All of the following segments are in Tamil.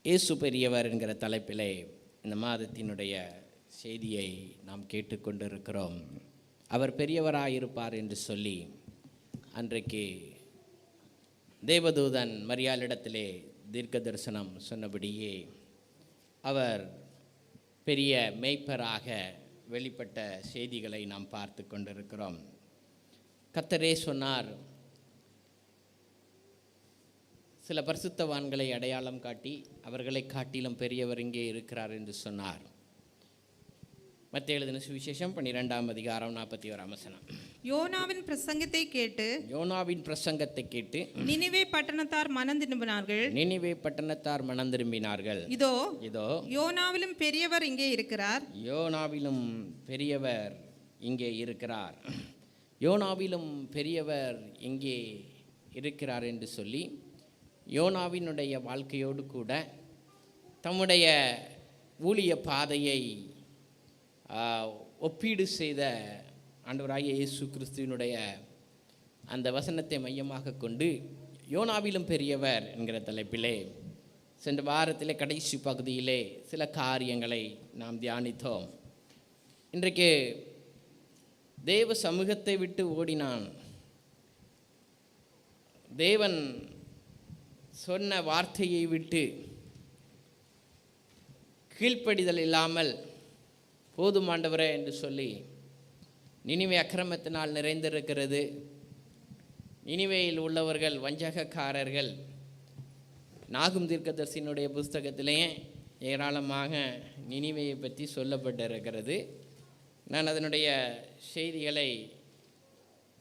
இயேசு பெரியவர் என்கிற தலைப்பிலே இந்த மாதத்தினுடைய செய்தியை நாம் கேட்டுக்கொண்டிருக்கிறோம். அவர் பெரியவராயிருப்பார் என்று சொல்லி அன்றைக்கு தேவதூதன் மரியாளிடத்திலே தீர்க்க தரிசனம் சொன்னபடியே அவர் பெரிய மேய்ப்பராக வெளிப்பட்ட செய்திகளை நாம் பார்த்து கொண்டிருக்கிறோம். கர்த்தரே சொன்னார், சில பரிசுத்தவான்களை அடையாளம் காட்டி அவர்களை காட்டிலும் பெரியவர் இங்கே இருக்கிறார் என்று சொன்னார். மத்தேயு எழுதின சுவிசேஷம் 12ஆம் அதிகாரம் 41ஆம் வசனம். யோனாவின் பிரசங்கத்தை கேட்டு நினிவே பட்டணத்தார் மனம் திரும்பினார்கள். இதோ யோனாவிலும் பெரியவர் இங்கே இருக்கிறார். யோனாவிலும் பெரியவர் இங்கே இருக்கிறார் என்று சொல்லி யோனாவினுடைய வாழ்க்கையோடு கூட தம்முடைய ஊழிய பாதையை ஒப்பீடு செய்த ஆண்டவராகிய இயேசு கிறிஸ்துவினுடைய அந்த வசனத்தை மையமாக கொண்டு யோனாவிலும் பெரியவர் என்கிற தலைப்பிலே சென்ற வாரத்திலே கடைசி பகுதியிலே சில காரியங்களை நாம் தியானித்தோம். இன்றைக்கு தேவ சமூகத்தை விட்டு ஓடினான். தேவன் சொன்ன வார்த்தையை விட்டு கீழ்ப்படிதல் இல்லாமல் போதும் ஆண்டவரே என்று சொல்லி நினிவே அக்கிரமத்தினால் நிறைந்திருக்கிறது. நினிவேயில் உள்ளவர்கள் வஞ்சகக்காரர்கள். நாகும் தீர்க்கதரிசியினுடைய புஸ்தகத்திலேயே ஏராளமாக நினிவேயை பற்றி சொல்லப்பட்டிருக்கிறது. நான் அதனுடைய செய்திகளை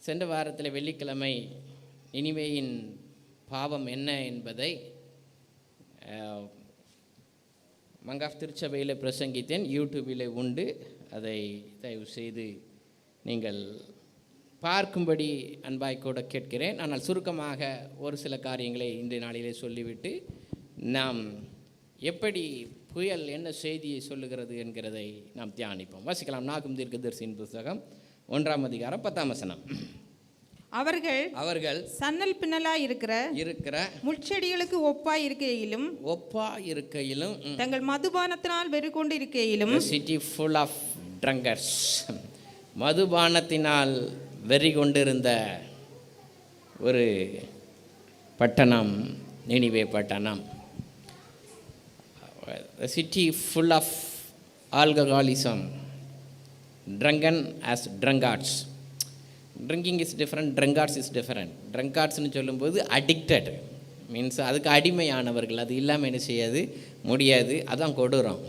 சென்ற வாரத்தில் வெள்ளிக்கிழமை நினிவேயின் பாவம் என்ன என்பதை மங்காஃப் திருச்சபையில் பிரசங்கித்தேன். யூடியூபில் உண்டு. அதை தயவு செய்து நீங்கள் பார்க்கும்படி அன்பாய் கூட கேட்கிறேன். ஆனால் சுருக்கமாக ஒரு சில காரியங்களை இன்றைய நாளிலே சொல்லிவிட்டு நாம் எப்படி புயல் என்ன செய்தியை சொல்லுகிறது என்கிறதை நாம் தியானிப்போம். வாசிக்கலாம். நாகும் தீர்க்கதரிசியின் புஸ்தகம் 1ஆம் அதிகாரம் 10ஆம் வசனம். அவர்கள் சன்னல் பின்னலாய் இருக்கிற முட்செடிகளுக்கு ஒப்பாய் இருக்கையிலும் தங்கள் மதுபானத்தினால் வெறி கொண்டு இருக்கையிலும் சிட்டி ஃபுல் ஆஃப் ட்ரங்கர்ஸ், மதுபானத்தினால் வெறி கொண்டிருந்த ஒரு பட்டணம் நினிவே பட்டணம். City full of alcoholism, drunken as drunkards. Drinking is different, drunkards is different. ட்ரங்கார்ட்ஸ்னு சொல்லும்போது அடிக்டட் மீன்ஸ் அதுக்கு அடிமையானவர்கள். அது இல்லாமல் என்ன செய்யாது முடியாது. அதான் கொடூரம்.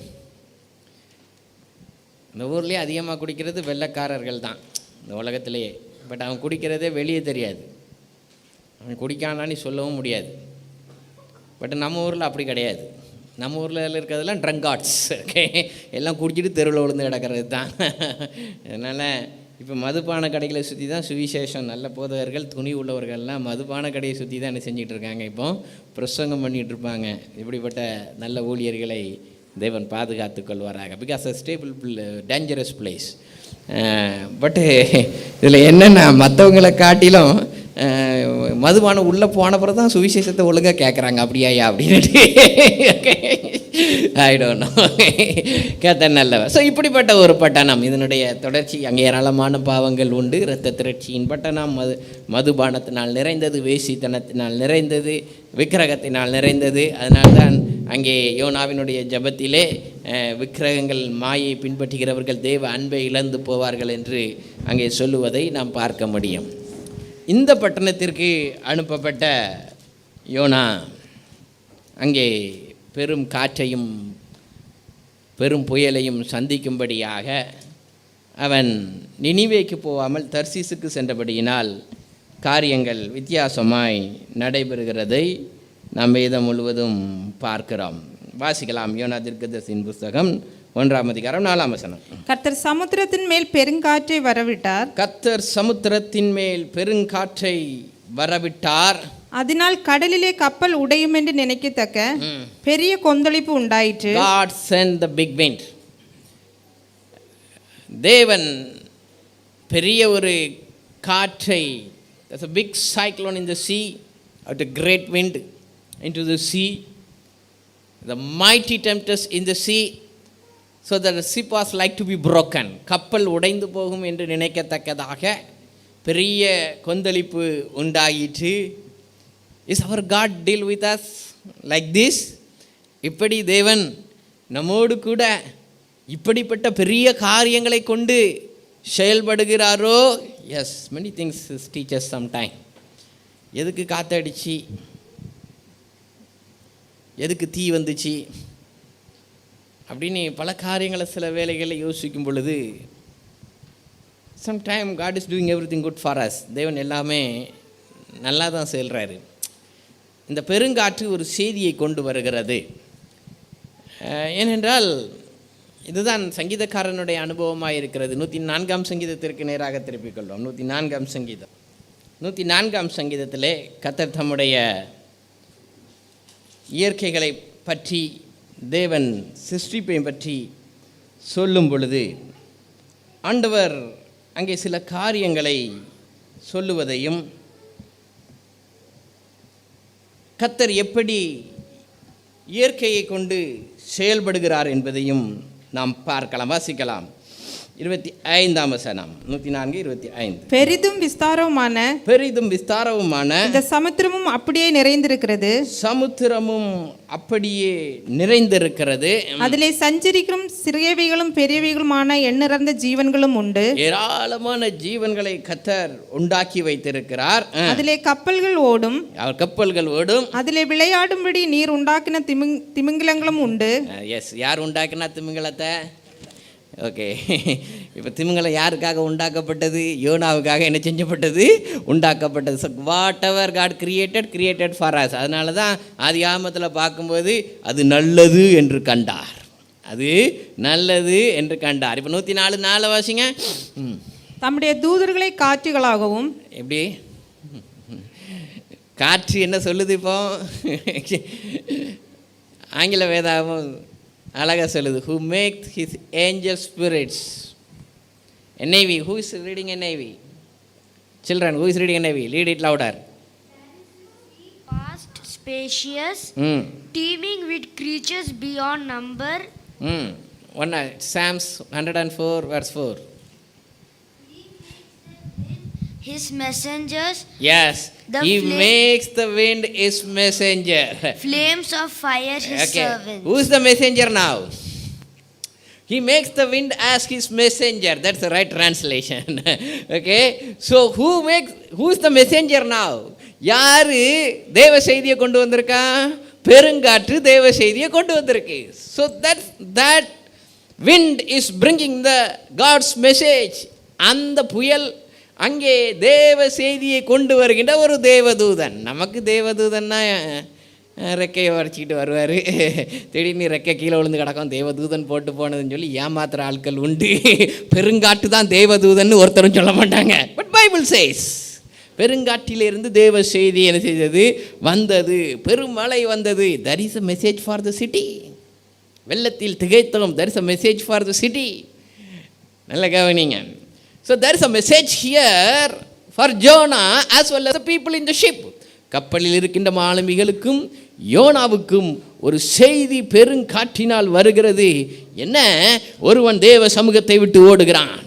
இந்த ஊர்லேயே அதிகமாக குடிக்கிறது வெள்ளைக்காரர்கள் தான் இந்த உலகத்திலேயே. பட் அவன் குடிக்கிறதே வெளியே தெரியாது. அவன் குடிக்கானான்னு சொல்லவும் முடியாது. பட் நம்ம ஊரில் அப்படி கிடையாது. நம்ம ஊரில் இருக்கிறதெல்லாம் ட்ரங்கார்ட்ஸ். ஓகே, எல்லாம் குடிச்சிட்டு தெருவில் விழுந்து கிடக்கிறது தான். அதனால் இப்போ மதுபான கடைகளை சுற்றி தான் சுவிசேஷம். நல்ல போதகர்கள் துணி உள்ளவர்கள்லாம் மதுபான கடையை சுற்றி தான் என்ன செஞ்சிட்டு இருக்காங்க. இப்போ பிரசங்கம் பண்ணிகிட்டு இருப்பாங்க. இப்படிப்பட்ட நல்ல ஊழியர்களை தேவன் பாதுகாத்து கொள்வாராக. Because a stable dangerous place. But இதில் என்னென்னா மற்றவங்களை காட்டிலும் மதுபானம் உள்ளே போன பிறகு தான் சுவிசேஷத்தை ஒழுங்காக கேட்குறாங்க. அப்படியா அப்படின்ட்டு ஆயிடும் கேட்ட நல்லவ. ஸோ இப்படிப்பட்ட ஒரு பட்டணம். இதனுடைய தொடர்ச்சி. அங்கே ஏராளமான பாவங்கள் உண்டு. இரத்த திரட்சியின் பட்டணம். மதுபானத்தினால் நிறைந்தது, வேசித்தனத்தினால் நிறைந்தது, விக்கிரகத்தினால் நிறைந்தது. அதனால்தான் அங்கே யோனாவினுடைய ஜபத்திலே விக்கிரகங்கள் மாயை பின்பற்றுகிறவர்கள் தேவ அன்பை இழந்து போவார்கள் என்று அங்கே சொல்லுவதை நாம் பார்க்க முடியும். இந்த பட்டணத்திற்கு அனுப்பப்பட்ட யோனா அங்கே பெரும் காற்றையும் பெரும் புயலையும் சந்திக்கும்படியாக அவன் நினிவேக்கு போகாமல் தர்சீசுக்கு சென்றபடியினால் காரியங்கள் வித்தியாசமாய் நடைபெறுகிறதை நாம் வேதம் முழுவதும் பார்க்கிறோம். வாசிக்கலாம். யோனா தீர்க்கதரிசியின் புஸ்தகம் 1ஆம் அதிகாரம் 4ஆம் வசனம். கர்த்தர் சமுத்திரத்தின் மேல் பெருங்காற்றை வரவிட்டார். அதனால் கடலிலே கப்பல் உடையும் என்று நினைக்கத்தக்க பெரிய கொந்தளிப்பு உண்டாயிற்று. God sent the big wind. தேவன் பெரிய ஒரு காற்றை, there's a big cyclone in the sea, a great wind into the sea. the mighty tempest in the sea, so that the ship was like to be broken. கப்பல் உடைந்து போகும் என்று நினைக்கத்தக்கதாக பெரிய கொந்தளிப்பு உண்டாயிற்று. Is our God deal with us like this? இப்படி தேவன் நம்மோடு கூட இப்படிப்பட்ட பெரிய காரியங்களை கொண்டு செயல்படுகிறாரோ? Yes, many things teach us sometime. எதுக்கு காற்றடிச்சு, எதுக்கு தீ வந்துச்சு அப்படின்னு பல காரியங்களை சில வேலைகளில் யோசிக்கும் பொழுது, sometime God is doing everything good for us. தேவன் எல்லாமே நல்லா தான் செய்கிறாரு. இந்த பெருங்காற்று ஒரு செய்தியை கொண்டு வருகிறது. ஏனென்றால் இதுதான் சங்கீதக்காரனுடைய அனுபவமாக இருக்கிறது. 104ஆம் சங்கீதத்திற்கு நேராக திருப்பிக் கொள்வோம். 104ஆம் சங்கீதம். 104ஆம் சங்கீதத்திலே கர்த்தர் தம்முடைய இயற்கைகளை பற்றி, தேவன் சிருஷ்டிப்பை பற்றி சொல்லும் பொழுது ஆண்டவர் அங்கே சில காரியங்களை சொல்லுவதையும், கர்த்தர் எப்படி இயற்கையை கொண்டு செயல்படுகிறார் என்பதையும் நாம் பார்க்கலாம், வாசிக்கலாம். 25ஆம் வசனம், 104:25. பெரிதும் விஸ்தாரவுமான இந்த சமுத்திரமும் அப்படியே நிறைந்திருக்கிறது. சமுத்திரமும் அப்படியே நிறைந்திருக்கிறது. அதிலே சஞ்சரிக்கும் சிறியவைகளும் பெரியவைகளுமான எண்ணிறந்த ஜீவன்களும் உண்டு. ஏராளமான ஜீவன்களை கர்த்தர் உண்டாக்கி வைத்திருக்கிறார். அதிலே கப்பல்கள் ஓடும். அவர் கப்பல்கள் ஓடும். அதிலே விளையாடும்படி நீர் உண்டாக்கின திமிங்கிலங்களும் உண்டு. எஸ், யார் உண்டாக்கினா திமிங்கலத்தை? ஓகே, இப்போ திமிங்கலம் யாருக்காக உண்டாக்கப்பட்டது? யோனாவுக்காக என்ன செஞ்சப்பட்டது? உண்டாக்கப்பட்டது. So whatever God created for us. அதனால தான் ஆதி ஆகமத்தில் பார்க்கும்போது அது நல்லது என்று கண்டார், அது நல்லது என்று கண்டார். இப்போ 104:4 வாசிங்க. தம்முடைய தூதர்களை காற்றுகளாகவும். எப்படி காற்று என்ன சொல்லுது? இப்போ ஆங்கில வேதாகமம் அழகாக சொல்லுது, who makes his angel spirits. NIV, who is reading NIV? Children, who is reading NIV? Read it louder. Vast, spacious, teeming with creatures beyond number. Psalms 104 verse 4. His messengers. Yes, he makes the wind his messenger. Flames of fire his servants. Who is the messenger now? He makes the wind as his messenger. That's the right translation. Okay, so who is the messenger now? யாரு தேவ செய்தியை கொண்டு வந்திருக்கா? பெருங்காற்று தேவ செய்தியை கொண்டு வந்திருக்கு. So that wind is bringing the God's message. அந்த புயல் அங்கே தேவ செய்தியை கொண்டு வருகின்ற ஒரு தேவதூதன். நமக்கு தேவதூதன்னா ரெக்கையை வரைச்சிக்கிட்டு வருவார், திடீர்னு ரெக்கை கீழே விழுந்து கிடக்கும், தேவதூதன் போட்டு போனதுன்னு சொல்லி ஏமாத்துற ஆட்கள் உண்டு. பெருங்காட்டு தான் தேவதூதன் ஒருத்தரும் சொல்ல மாட்டாங்க. பட் பைபிள் சேஸ் பெருங்காட்டிலிருந்து தேவ செய்தி என்ன செய்தது? வந்தது. பெருமழை வந்தது. That is a message for the city. வெள்ளத்தில் திகைத்தோம், that is a message for the city. நல்ல கவனிங்க. So there is a message here for Jonah as well as the people in the ship. கப்பலில் இருக்கின்ற மாலுமிகளுக்கும் யோனாவுக்கும் ஒரு செய்தி பெருங்காற்றினால் வருகிறது. என்ன? ஒருவன் தேவ சமூகத்தை விட்டு ஓடுகிறான்.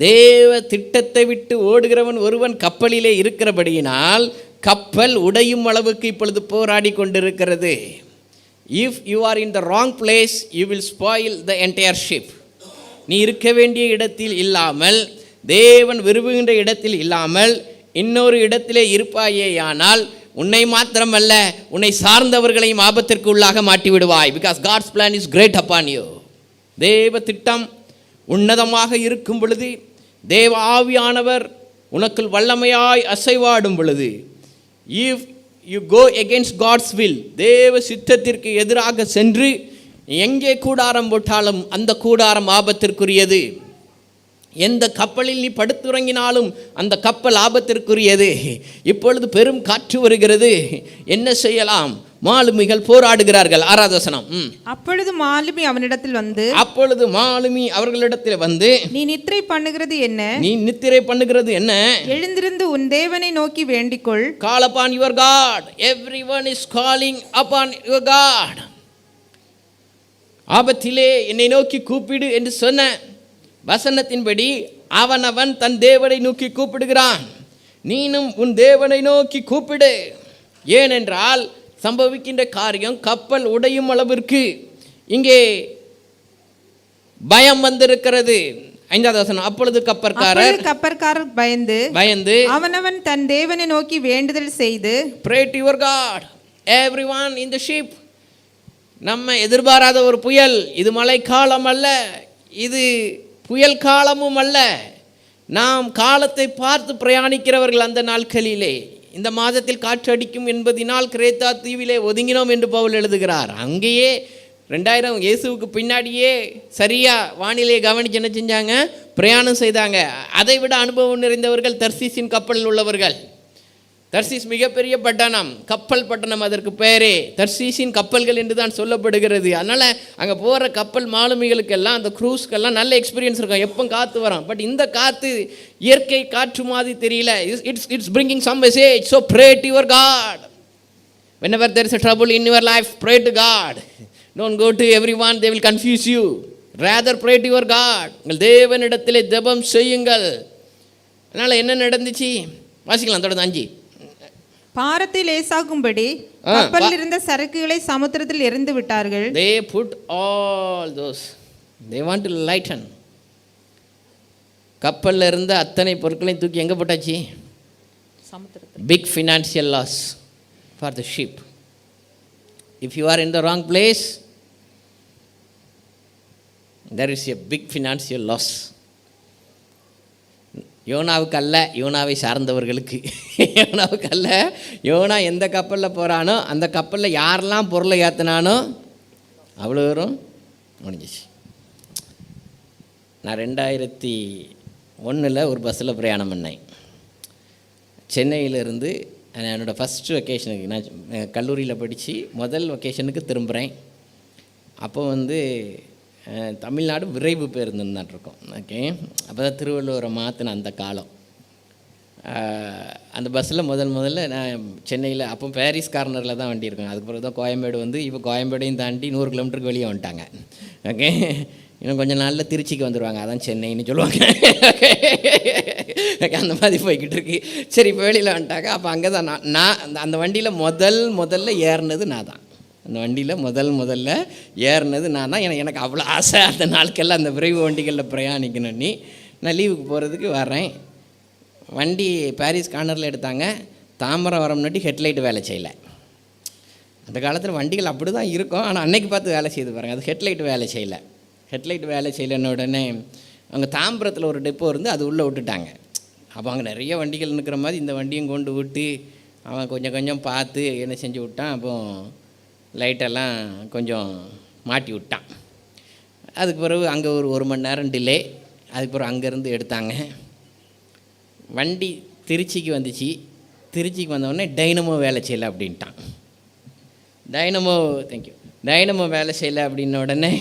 தேவ திட்டத்தை விட்டு ஓடுகிறவன் ஒருவன் கப்பலிலே இருக்கிறபடியினால் கப்பல் உடையும் அளவுக்கு இப்பொழுது போராடி கொண்டிருக்கிறது. If you are in the wrong place, you will spoil the entire ship. நீ இருக்க வேண்டிய இடத்தில் இல்லாமல், தேவன் விரும்புகின்ற இடத்தில் இல்லாமல் இன்னொரு இடத்திலே இருப்பாயேயானால் உன்னை மாத்திரமல்ல உன்னை சார்ந்தவர்களையும் ஆபத்திற்கு உள்ளாக மாட்டி விடுவாய். Because God's plan is great upon you. தேவ திட்டம் உன்னதமாக இருக்கும் பொழுது, தேவ ஆவியானவர் உனக்குள் வல்லமையாய் அசைவாடும் பொழுது, if you go against God's will, தேவ சித்தத்திற்கு எதிராக சென்று எங்கே கூடாரம் போட்டாலும் அந்த கூடாரம் ஆபத்திற்குரியது. எந்த கப்பலில் நீ படுத்துறங்கினாலும் அந்த கப்பல் ஆபத்திற்குரியது. இப்பொழுது பெரும் காற்று வருகிறது, என்ன செய்யலாம்? மாலுமிகள் போராடுகிறார்கள். 6வது வசனம். அப்பொழுது மாலுமி அவனிடத்தில் வந்து, அப்பொழுது மாலுமி அவர்களிடத்தில் வந்து, நீ நித்திரை பண்ணுகிறது என்ன? நீ நித்திரை பண்ணுகிறது என்ன? எழுந்திருந்து உன் தேவனை நோக்கி வேண்டிக்கொள். Call upon your God. Everyone is calling upon your God. ஆபத்திலே என்னை நோக்கி கூப்பிடு என்று சொன்ன வசனத்தின்படி அவனவன் தன் தேவனை நோக்கி கூப்பிடுகிறான். நீனும் உன் தேவனை நோக்கி கூப்பிடு. ஏனென்றால் சம்பவிக்கின்ற காரியம் கப்பல் உடையும் அளவிற்கு இங்கே பயம் வந்திருக்கிறது. 5வது வசனம். அப்பொழுது கப்பற்காரர் பயந்து அவனவன் தன் தேவனை நோக்கி வேண்டுதல் செய்து, pray to your God. Everyone in the ship. நம்ம எதிர்பாராத ஒரு புயல். இது மழைக்காலம் அல்ல, இது புயல் காலமும் அல்ல. நாம் காலத்தை பார்த்து பிரயாணிக்கிறவர்கள். அந்த நாட்களிலே இந்த மாதத்தில் காற்று அடிக்கும் என்பதினால் கிரேத்தா தீவிலே ஒதுங்கினோம் என்று பவுல் எழுதுகிறார். அங்கேயே 2000 இயேசுவுக்கு பின்னாடியே சரியா வானிலையை கவனிச்சு என்ன செஞ்சாங்க? பிரயாணம் செய்தாங்க. அதை விட அனுபவம் நிறைந்தவர்கள் தர்சீசின் கப்பலில் உள்ளவர்கள். தர்சீஸ் மிகப்பெரிய பட்டணம், கப்பல் பட்டணம், அதற்கு பேரே தர்சீசின் கப்பல்கள் என்று தான் சொல்லப்படுகிறது. அதனால் அங்கே போகிற கப்பல் மாலுமிகளுக்கெல்லாம் அந்த க்ரூஸ்க்கெல்லாம் நல்ல எக்ஸ்பீரியன்ஸ் இருக்கும். எப்போ காற்று வரும். பட் இந்த காற்று இயற்கை காற்று மாதிரி தெரியல. It's bringing some message. So pray to your God. whenever there is a trouble in your life, pray to God. Don't go to everyone, they will confuse you. Rather pray to your God. உங்கள் தேவனிடத்திலே ஜெபம் செய்யுங்கள். அதனால் என்ன நடந்துச்சு வாசிக்கலாம் தொடர்ந்து. 5. பாரத்தை லேசாகும்படி கப்பலில் இருந்த சரக்குகளை சமுத்திரத்தில் எறிந்து விட்டார்கள். They put all those, they want to lighten. கப்பலில் இருந்த அத்தனை பொருட்களையும் தூக்கி எங்கே போட்டாச்சு? சமுத்திரத்தில். Big financial loss for the ship. If you are in the wrong place, there is a big financial loss. யோனாவுக்கு அல்ல, யோனாவை சார்ந்தவர்களுக்கு. யோனாவுக்கு அல்ல, யோனா எந்த கப்பலில் போகிறானோ அந்த கப்பலில் யாரெல்லாம் பொருளை ஏற்றினானோ அவ்வளோ வரும் முடிஞ்சிச்சு. நான் 2001 ஒரு பஸ்ஸில் பிரயாணம் பண்ணேன். சென்னையிலேருந்து என்னோடய ஃபஸ்ட்டு வெக்கேஷனுக்கு, நான் கல்லூரியில் படித்து முதல் வெக்கேஷனுக்கு திரும்புகிறேன். அப்போ தமிழ்நாடு விரைவு பேருந்துன்னு தான் இருக்கோம். ஓகே, அப்போ தான் திருவள்ளுவரை மாற்றின அந்த காலம். அந்த பஸ்ஸில் முதல்ல நான் சென்னையில் அப்போ பாரிஸ் கார்னரில் தான் வண்டி இருக்கேன். அதுக்கு பிறகு தான் கோயம்பேடு இப்போ கோயம்பேடையும் தாண்டி 100 கிலோமீட்டருக்கு வெளியே வந்துட்டாங்க. ஓகே, இன்னும் கொஞ்சம் நாளில் திருச்சிக்கு வந்துடுவாங்க, அதான் சென்னைன்னு சொல்லுவாங்க. அந்த மாதிரி போய்கிட்டு இருக்கு. சரி, இப்போ வெளியில் வந்துட்டாங்க. அப்போ அங்கே தான் நான் அந்த வண்டியில் முதல்ல ஏறினது நான் தான். அந்த வண்டியில் முதல்ல ஏறினது நான் தான். எனக்கு அவ்வளோ ஆசை அந்த நாட்களில் அந்த விரைவு வண்டிகளில் பிரயாணிக்கணும்னு. நான் லீவுக்கு போகிறதுக்கு வரேன். வண்டி பாரிஸ் கார்னரில் எடுத்தாங்க. தாம்பரம் ஹெட்லைட் வேலை செய்யலை. அந்த காலத்தில் வண்டிகள் அப்படி தான் இருக்கும், ஆனால் அன்னைக்கு பார்த்து வேலை செய்து பாருங்கள். அது ஹெட்லைட் வேலை செய்யலை. ஹெட்லைட் வேலை செய்யலைன்னு உடனே அவங்க தாம்பரத்தில் ஒரு டெப்போ இருந்து அது உள்ளே விட்டுட்டாங்க. அப்போ அங்கே நிறைய வண்டிகள் நிற்கிற மாதிரி இந்த வண்டியும் கொண்டு விட்டு அவன் கொஞ்சம் பார்த்து என்ன செஞ்சு விட்டான். அப்போ லைட்டெல்லாம் கொஞ்சம் மாட்டி விட்டான். அதுக்கு பிறகு அங்கே ஒரு மணி நேரம் டிலே. அதுக்கு பிறகு அங்கேருந்து எடுத்தாங்க. வண்டி திருச்சிக்கு வந்துச்சு. திருச்சிக்கு வந்தவுடனே டைனமோ வேலை செய்யலை அப்படின்ட்டான். டைனமோ வேலை செய்யலை அப்படின்ன உடனே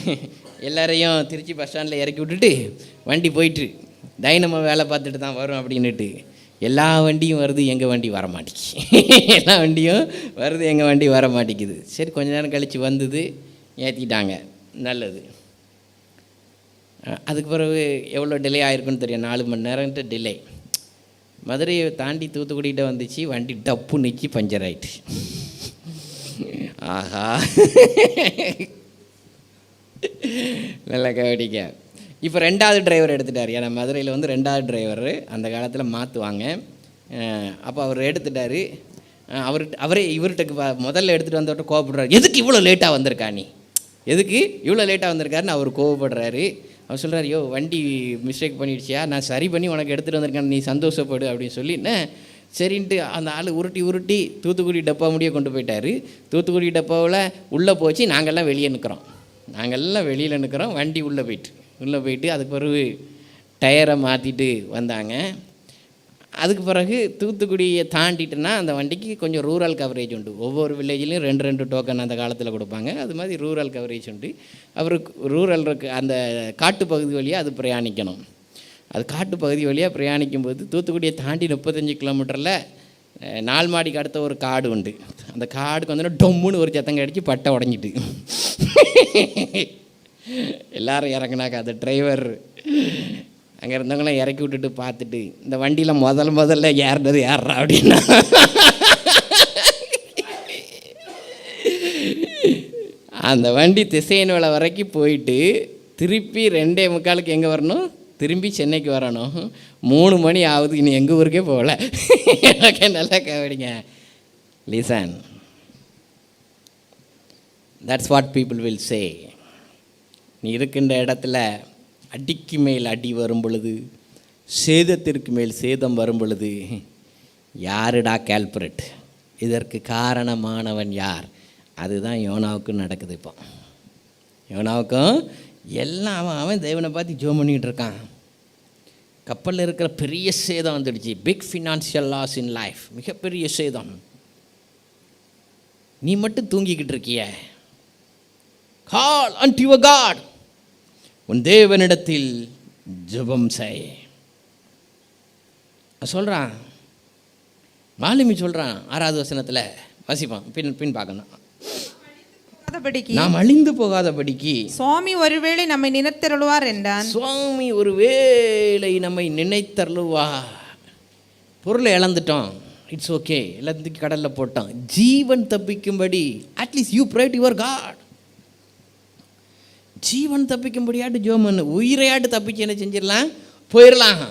எல்லாரையும் திருச்சி பஸ் ஸ்டாண்டில் இறக்கி விட்டுட்டு வண்டி போயிட்டு டைனமோ வேலை பார்த்துட்டு தான் வரும் அப்படின்னுட்டு எல்லா வண்டியும் வருது, எங்கள் வண்டி வர மாட்டேங்குது. எல்லா வண்டியும் வருது, எங்கள் வண்டி வர மாட்டேங்குது. சரி, கொஞ்ச நேரம் கழித்து வந்தது, ஏற்றிட்டாங்க, நல்லது. அதுக்கு பிறகு எவ்வளோ டிலே ஆகிருக்குன்னு தெரியும். 4 மணி நேரம்ட்டு டிலே. மதுரையை தாண்டி தூத்துக்குடிகிட்ட வந்துச்சு. வண்டி டப்பு நிற்கி பஞ்சர் ஆகிட்டு. ஆஹா, நல்லா கவனிக்க. இப்போ 2வது டிரைவர் எடுத்துட்டார். ஏன்னா மதுரையில் 2வது டிரைவர் அந்த காலத்தில் மாற்றுவாங்க. அப்போ அவர் எடுத்துட்டார். அவரே இவர்கிட்ட முதல்ல எடுத்துகிட்டு வந்தவர்கிட்ட கோவப்படுறாரு. எதுக்கு இவ்வளோ லேட்டாக வந்திருக்கா நீ, எதுக்கு இவ்வளோ லேட்டாக வந்திருக்காருன்னு அவர் கோவப்படுறாரு. அவர் சொல்கிறார், யோ வண்டி மிஸ்டேக் பண்ணிடுச்சியா, நான் சரி பண்ணி உனக்கு எடுத்துகிட்டு வந்திருக்கேன், நீ சந்தோஷப்படு அப்படின்னு சொல்லின்னு சரின்ட்டு அந்த ஆள் உருட்டி தூத்துக்குடி டப்பா முடிய கொண்டு போயிட்டார். தூத்துக்குடி டப்பாவில் உள்ளே போச்சு. நாங்கள்லாம் வெளியே நிற்கிறோம். வெளியில் நிற்கிறோம். வண்டி உள்ளே போயிட்டு அதுக்கு பிறகு டயரை மாற்றிட்டு வந்தாங்க. அதுக்கு பிறகு தூத்துக்குடியை தாண்டிட்டுனா அந்த வண்டிக்கு கொஞ்சம் ரூரல் கவரேஜ் உண்டு. ஒவ்வொரு வில்லேஜ்லேயும் 2 டோக்கன் அந்த காலத்தில் கொடுப்பாங்க. அது மாதிரி ரூரல் கவரேஜ் உண்டு. அவருக்கு ரூரல் இருக்கு அந்த காட்டு பகுதி வழியாக அது பிரயாணிக்கணும். அது காட்டு பகுதி வழியாக பிரயாணிக்கும்போது தூத்துக்குடியை தாண்டி 35 கிலோமீட்டரில் 4 மாடிக்கு அடுத்த ஒரு காடு உண்டு. அந்த காடுக்கு வந்து டொம்முன்னு ஒரு சத்தம் கடிச்சு பட்டை உடஞ்சிட்டு எல்லோரும் இறங்கினாக்க அந்த டிரைவர் அங்கே இருந்தவங்களாம் இறக்கி விட்டுட்டு பார்த்துட்டு, இந்த வண்டியில் முதல்ல ஏறினது ஏறுறா அப்படின்னா அந்த வண்டி திசையன் வேலை வரைக்கும் போயிட்டு திருப்பி 2:45 எங்கே வரணும்? திரும்பி சென்னைக்கு வரணும். 3 மணி ஆகுது, இனி எங்கள் ஊருக்கே போகல. எனக்கு நல்லா கவனிங்க. Listen, that's what people will say. நீ இருக்கின்ற இடத்துல அடிக்கு மேல் அடி வரும் பொழுது, சேதத்திற்கு மேல் சேதம் வரும் பொழுது, யாருடா கேல்பரேட், இதற்கு காரணமானவன் யார்? அதுதான் யோனாவுக்கும் நடக்குது. இப்போ யோனாவுக்கும் எல்லாம் அவன் தேவனை பார்த்து ஜோம் பண்ணிக்கிட்டு இருக்கான். கப்பலில் இருக்கிற பெரிய சேதம் வந்துடுச்சு. Big financial loss in life, மிகப்பெரிய சேதம். நீ மட்டும் தூங்கிக்கிட்டு இருக்கிய. கால் அன்டு யுவர் காட், உன் தேவனிடத்தில் ஜெபம் செய் சொல்கிறான். மாலுமி சொல்கிறான் 6வது வசனத்தில் வாசிப்பான், பின் பார்க்கணும். நாம் அழிந்து போகாதபடிக்கு சுவாமி ஒருவேளை நம்மை நினைத்தருளுவார் என்றான். சுவாமி ஒருவேளை நம்மை நினைத்தருளுவார். பொருளை இழந்துட்டோம், இட்ஸ் ஓகே, எல்லாத்துக்கும் கடலில் போட்டோம். ஜீவன் தப்பிக்கும்படி at least you pray to your God. ஜீவன் தப்பிக்கும்படியாட்டு ஜோமன், உயிரையாட்டு தப்பிச்சு என்ன செஞ்சிடலாம், போயிடலாம்.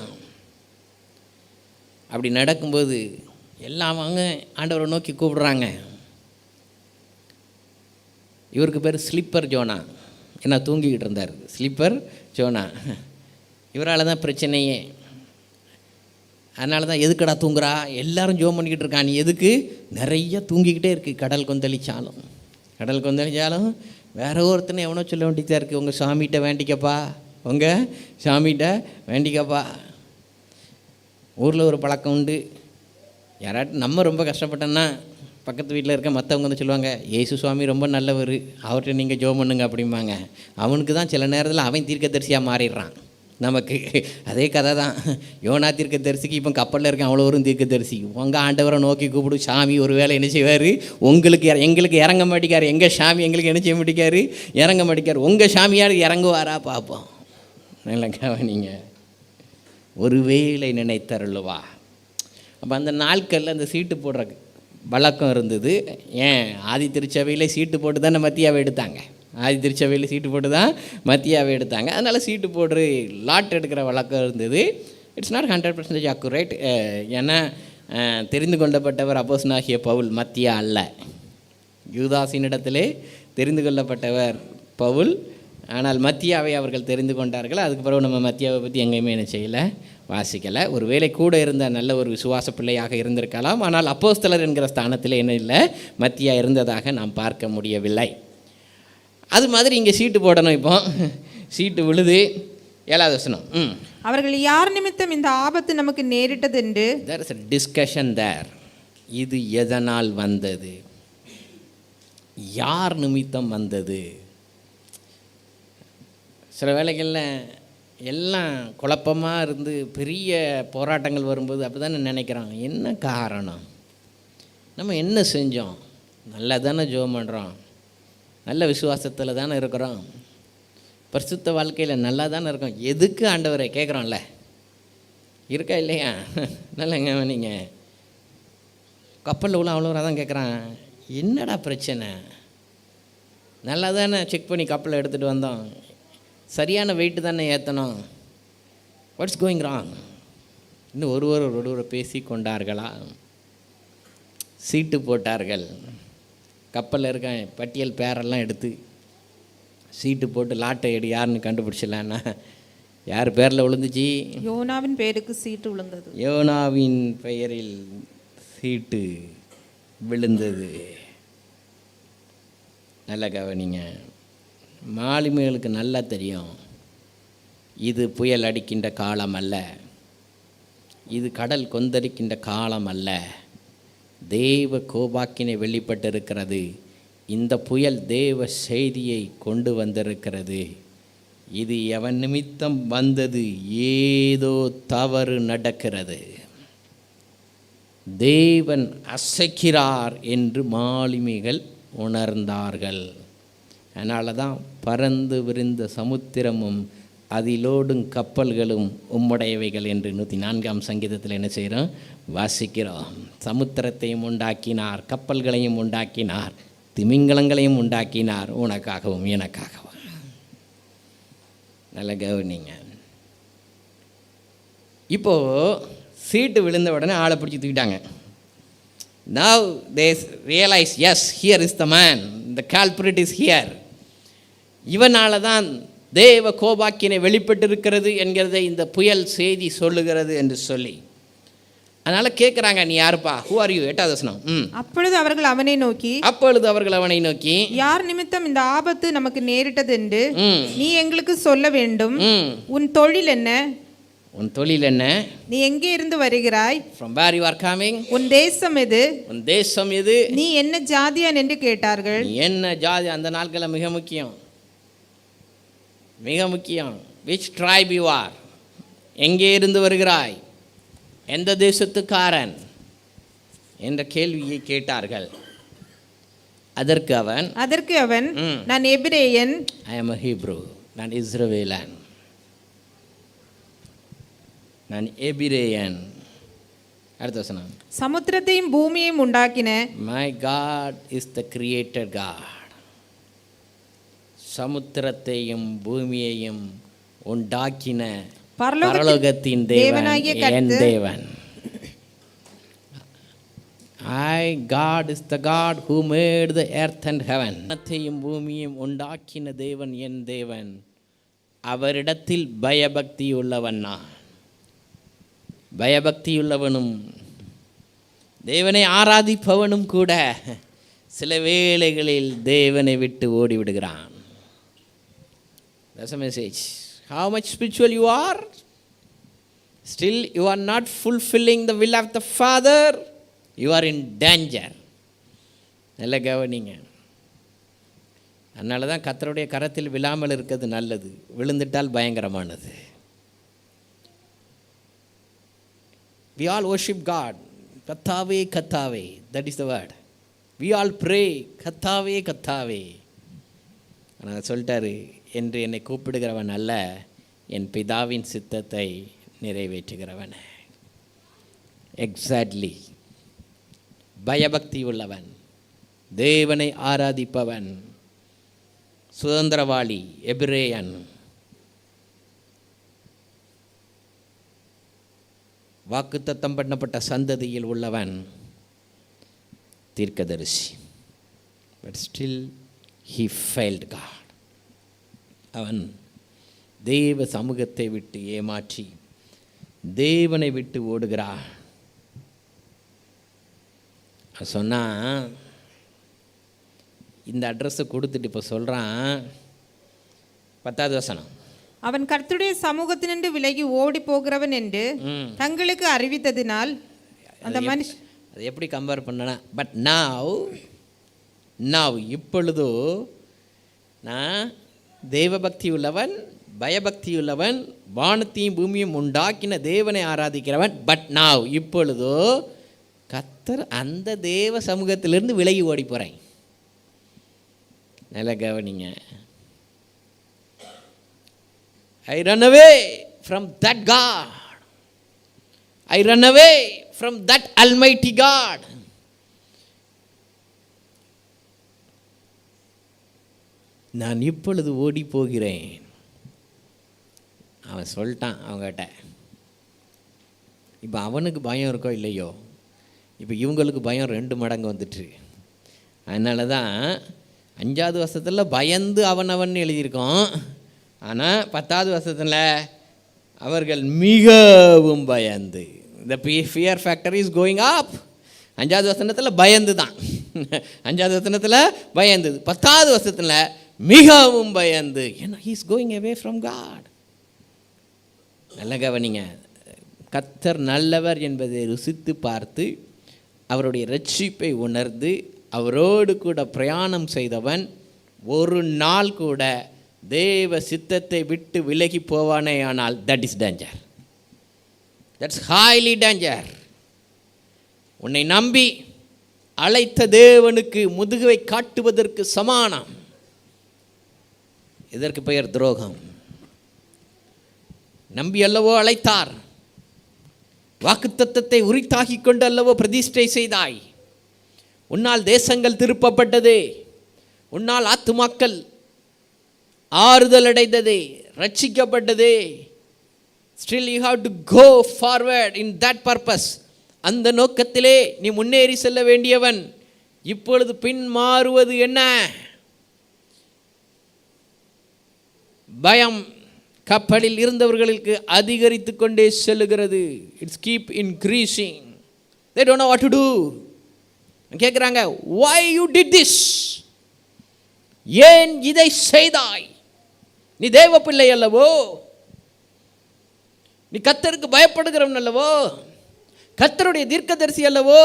அப்படி நடக்கும்போது எல்லாம் வாங்க ஆண்டவரை நோக்கி கூப்பிடுறாங்க. இவருக்கு பேர் ஸ்லீப்பர் ஜோனா, ஏன்னா தூங்கிக்கிட்டு இருந்தார். ஸ்லீப்பர் ஜோனா, இவரால் தான் பிரச்சனையே. அதனால தான் எதுக்கடா தூங்குறா, எல்லாரும் ஜோம் பண்ணிக்கிட்டு இருக்கா, நீ எதுக்கு? நிறைய தூங்கிக்கிட்டே இருக்குது. கடல் கொந்தளிச்சாலும் வேற ஒருத்தனை எவனோ சொல்ல வேண்டியதாக இருக்குது, உங்கள் சாமிகிட்ட வேண்டிக்கப்பா, உங்கள் சாமிகிட்ட வேண்டிக்கப்பா. ஊரில் ஒரு பழக்கம் உண்டு, யாராட்டும் நம்ம ரொம்ப கஷ்டப்பட்டோன்னா பக்கத்து வீட்டில் இருக்க மற்றவங்க வந்து சொல்லுவாங்க, ஏசு சுவாமி ரொம்ப நல்லவர், அவர்கிட்ட நீங்கள் ஜோம் பண்ணுங்க அப்படிம்பாங்க. அவனுக்கு தான் சில நேரத்தில் அவன் தீர்க்கதரிசியாக மாறிடுறான். நமக்கு அதே கதை தான். யோனா தீர்க்கதரிசிக்கு இப்போ கப்பலில் இருக்க அவ்வளோ ஒரு தீர்க்கதரிசி. உங்கள் ஆண்டவரை நோக்கி கூப்பிடு, சாமி ஒரு வேளை என்ன செய்வார், எங்களுக்கு இறங்க மாட்டேக்கார். எங்கள் சாமி எங்களுக்கு என்ன செய்ய மாட்டேக்காரு, இறங்க மாட்டேக்கார். உங்கள் சாமியார் இறங்குவாரா பார்ப்போம். நல்லா கவனிங்க, ஒருவேளை நினைத்தருளுவா. அப்போ அந்த நாட்களில் அந்த சீட்டு போடுற வழக்கம் இருந்தது. ஏன், ஆதி திருச்சபையில் சீட்டு போட்டு தானே மத்தியாவை எடுத்தாங்க. ஆதி திருச்சபையில் சீட்டு போட்டு தான் மத்தியாவை எடுத்தாங்க. அதனால் சீட்டு போட்டு லாட் எடுக்கிற வழக்கம் இருந்தது. It's not 100% accurate. ஏன்னா தெரிந்து கொள்ளப்பட்டவர் அப்போஸ்தலனாகிய பவுல், மத்தியா அல்ல. யூதாசினிடத்திலே தெரிந்து கொள்ளப்பட்டவர் பவுல், ஆனால் மத்தியாவை அவர்கள் தெரிந்து கொண்டார்கள். அதுக்கு பிறகு நம்ம மத்தியாவை பற்றி எங்கேயுமே என்ன செய்யலை, வாசிக்கலை. ஒரு வேளை கூட இருந்த நல்ல ஒரு விசுவாச பிள்ளையாக இருந்திருக்கலாம். ஆனால் அப்போஸ்தலர் என்கிற ஸ்தானத்தில் என்ன இல்லை, மத்தியா இருந்ததாக நாம் பார்க்க முடியவில்லை. அது மாதிரி இங்கே சீட்டு போடணும். இப்போ சீட்டு விழுது. 7வது வசனம், அவர்கள் யார் நிமித்தம் இந்த ஆபத்து நமக்கு நேரிட்டது என்று there is a discussion there. இது எதனால் வந்தது, யார் நிமித்தம் வந்தது? சில வேளைகளில் எல்லாம் குழப்பமாக இருந்து பெரிய போராட்டங்கள் வரும்போது அப்படி தானே நினைக்கிறோம். என்ன காரணம், நம்ம என்ன செஞ்சோம், நல்லா தானே ஜெபம் பண்ணுறோம், நல்ல விசுவாசத்தில் தானே இருக்கிறோம், பரிசுத்த வாழ்க்கையில் நல்லா தானே இருக்கோம், எதுக்கு ஆண்டவரை கேட்குறோம்ல, இருக்கா இல்லையா? நல்லங்க நீங்கள் கப்பலில் உள்ள அவ்வளோ தான் கேட்குறான், என்னடா பிரச்சனை, நல்லா தானே செக் பண்ணி கப்பலை எடுத்துகிட்டு வந்தோம், சரியான வெயிட்டு தானே ஏற்றணும், வாட்ஸ் கோயிங் ராங்? இன்னும் ஒருவர் பேசி கொண்டார்களா, சீட்டு போட்டார்கள். கப்பலில் இருக்க பட்டியல் பேரெல்லாம் எடுத்து சீட்டு போட்டு லாட்டை எடு யாருன்னு கண்டுபிடிச்சிடலான்னா யார் பேரில் விழுந்துச்சு? யோனாவின் பெயருக்கு சீட்டு விழுந்தது. யோனாவின் பெயரில் சீட்டு விழுந்தது. நல்ல கவனிங்க, மாலுமிகளுக்கு நல்லா தெரியும் இது புயல் அடிக்கின்ற காலம் அல்ல, இது கடல் கொந்தளிக்கின்ற காலம் அல்ல, தேவ கோபாக்கினை வெளிப்பட்டிருக்கிறது. இந்த புயல் தேவ செய்தியை கொண்டு வந்திருக்கிறது. இது எவன் நிமித்தம் வந்தது? ஏதோ தவறு நடக்கிறது, தேவன் அசைக்கிறார் என்று மாலுமிகள் உணர்ந்தார்கள். அதனால தான் பறந்து விரிந்த சமுத்திரமும் அதிலோடும் கப்பல்களும் உம்முடையவைகள் என்று 104ஆம் சங்கீதத்தில் என்ன செய்கிறோம்? வாசிக்கிறோம். சமுத்திரத்தையும் உண்டாக்கினார், கப்பல்களையும் உண்டாக்கினார், திமிங்கலங்களையும் உண்டாக்கினார், உனக்காகவும் எனக்காகவும். நல்ல கவனிங்க. இப்போது சீட்டு விழுந்த உடனே ஆளை பிடிச்சி தூக்கிட்டாங்க. Now they realize, yes, here is the man, the culprit is here. இவனால தான் தேவ கோபாக்கினை வெளிப்பட்டிருக்கிறது என்கிறதை இந்த புயல் செய்தி சொல்லுகிறது என்று சொல்லி, அதனால் கேட்குறாங்க, நீ யாருப்பா? Who are you? 8வது வசனம். அப்பொழுது அவர்கள் அவனை நோக்கி, யார் நிமித்தம் இந்த ஆபத்து நமக்கு நேரிட்டது என்று நீ எங்களுக்கு சொல்ல வேண்டும். உன் தொழில் என்ன? உன் தொழில் என்ன? நீ எங்கே இருந்து வருகிறாய்? From where you are coming? உன் தேசம் எது? உன் தேசம் எது? நீ என்ன ஜாதியான் என்று கேட்டார்கள். நீ என்ன ஜாதி? அந்த நாட்களில் மிக முக்கியம், மிக முக்கியம். which tribe you are? எங்கே இருந்து வருகிறாய்? எந்த தேசத்துக்காரன் என்ற கேள்வியை கேட்டார்கள். அதற்கு அவன் நான் எபிரேயன், I am a Hebrew, நான் இஸ்ரவேலன், நான் எபிரேயன். அடுத்த வசனம். சமுத்திரத்தையும் பூமியையும் உண்டாக்கின My God is the creator God. சமுத்திரத்தையும் பூமியையும் உண்டாக்கின பரலோகத்தின் தேவன் என் தேவன். God is the God who made the earth and heaven. சமுத்திரத்தையும் பூமியையும் உண்டாக்கின தேவன் என் தேவன். அவரிடத்தில் பயபக்தி உள்ளவன் நான். பயபக்தியுள்ளவனும் தேவனை ஆராதிப்பவனும் கூட சில வேளைகளில் தேவனை விட்டு ஓடிவிடுகிறான். That's a message. How much spiritual you are, still you are not fulfilling the will of the Father, you are in danger. நல்ல கவனிங்க. அதனால தான் கர்த்தருடைய கரத்தில் விழாமல் இருக்கிறது நல்லது, விழுந்துட்டால் பயங்கரமானது. We all worship God. கத்தாவே கத்தாவே, that is the word. We all pray, கத்தாவே கத்தாவே. ஆனால் சொல்லிட்டாரு, என்று என்னை கூப்பிடுகிறவன் அல்ல, என் பிதாவின் சித்தத்தை நிறைவேற்றுகிறவன். எக்ஸாக்ட்லி. பயபக்தி உள்ளவன், தேவனை ஆராதிப்பவன், சுதந்திரவாளி, எபிரேயன், வாக்குத்தத்தம் பண்ணப்பட்ட சந்ததியில் உள்ளவன், தீர்க்கதரிசி. But still he failed God. அவன் தேவ சமூகத்தை விட்டு ஏமாற்றி தேவனை விட்டு ஓடுகிறான். சொன்னான், இந்த அட்ரஸை கொடுத்துட்டு இப்போ சொல்கிறான். 10வது வசனம். அவன் கர்த்தருடைய சமூகத்தினின்று விலகி ஓடி போகிறவன் என்று தங்களுக்கு அறிவித்ததினால் அந்த மனுஷன். அது எப்படி கம்பேர் பண்ணனா? பட் now இப்பொழுதோ நான் தேவபக்தி உள்ளவன், பயபக்தி உள்ளவன், வானத்தையும் பூமியும் உண்டாக்கின தேவனை ஆராதிக்கிறவன். பட் now இப்பொழுதோ கர்த்தர் அந்த தேவ சமூகத்திலிருந்து விலகி ஓடி போகிறேன். நல்ல கவனிங்க. I run away from that God. I run away from that Almighty God. நான் இப்பொழுது ஓடி போகிறேன். அவன் சொல்லிட்டான் அவங்ககிட்ட. இப்போ அவனுக்கு பயம் இருக்கோ இல்லையோ, இப்போ இவங்களுக்கு பயம் 2 மடங்கு வந்துட்டு. அதனால தான் 5வது வருஷத்தில் பயந்து அவன் எழுதியிருக்கோம். ஆனால் 10வது வருஷத்தில் அவர்கள் மிகவும் பயந்து, the fear factor is going up. 5வது வசனத்தில் பயந்து தான், 5வது வசனத்தில் பயந்து, 10வது வருஷத்தில் மிகவும் பயந்து. ஏன்னா he is going away from God. நல்ல கவனிங்க. கர்த்தர் நல்லவர் என்பதை ருசித்து பார்த்து அவருடைய ரட்சிப்பை உணர்ந்து அவரோடு கூட பிரயாணம் செய்தவன் ஒரு நாள் கூட தேவ சித்தத்தை விட்டு விலகி போவானே, ஆனால் that is danger. That's highly danger. உன்னை நம்பி அழைத்த தேவனுக்கு முதுகை காட்டுவதற்கு சமானம். இதற்கு பெயர் துரோகம். நம்பி அல்லவோ அழைத்தார், வாக்குத்தத்தத்தை உரித்தாக்கி கொண்டு அல்லவோ பிரதிஷ்டை செய்தாய். உன்னால் தேசங்கள் திருப்பப்பட்டது, உன்னால் ஆத்துமாக்கள் ஆறுதல் அடைந்தது, ரட்சிக்கப்பட்டது. Still you have to go forward in that purpose. அந்த நோக்கத்திலே நீ முன்னேறி செல்ல வேண்டியவன். இப்பொழுது பின் மாறுவது என்ன? பயம் கப்பலில் இருந்தவர்களுக்கு அதிகரித்து கொண்டே செல்லுகிறது. It's keep increasing. they don't know what to do. கேட்குறாங்க, why you did this? ஏன் இதை செய்தாய்? நீ தேவ பிள்ளை அல்லவோ, நீ கர்த்தருக்கு பயப்படுகிறவன் அல்லவோ, கர்த்தருடைய தீர்க்கதரிசி அல்லவோ,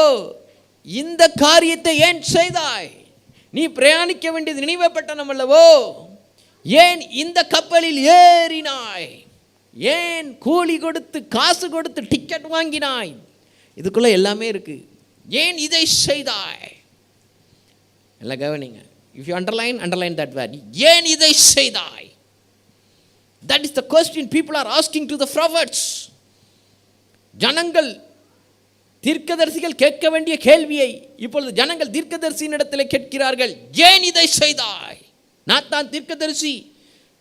இந்த காரியத்தை ஏன் செய்தாய்? நீ பிரயாணிக்க வேண்டியது நினிவே பட்டணம் அல்லவோ, ஏன் இந்த கப்பலில் ஏறினாய்? ஏன் கூலி கொடுத்து காசு கொடுத்து டிக்கெட் வாங்கினாய்? இதுக்குள்ள எல்லாமே இருக்கு. ஏன் இதை செய்தாய்? எல்லாம் கவனிங்க. If you underline that word. ஏன் இதை செய்தாய்? That is the question people are asking to the prophets. ஜனங்கள் தீர்க்கதரிசிகள் கேட்க வேண்டிய கேள்வியை இப்பொழுது ஜனங்கள் தீர்க்கதரிசியினிடத்தில் கேட்கிறார்கள். ஏன் இதை செய்தாய்? நாத்தான் தீர்க்கதரிசி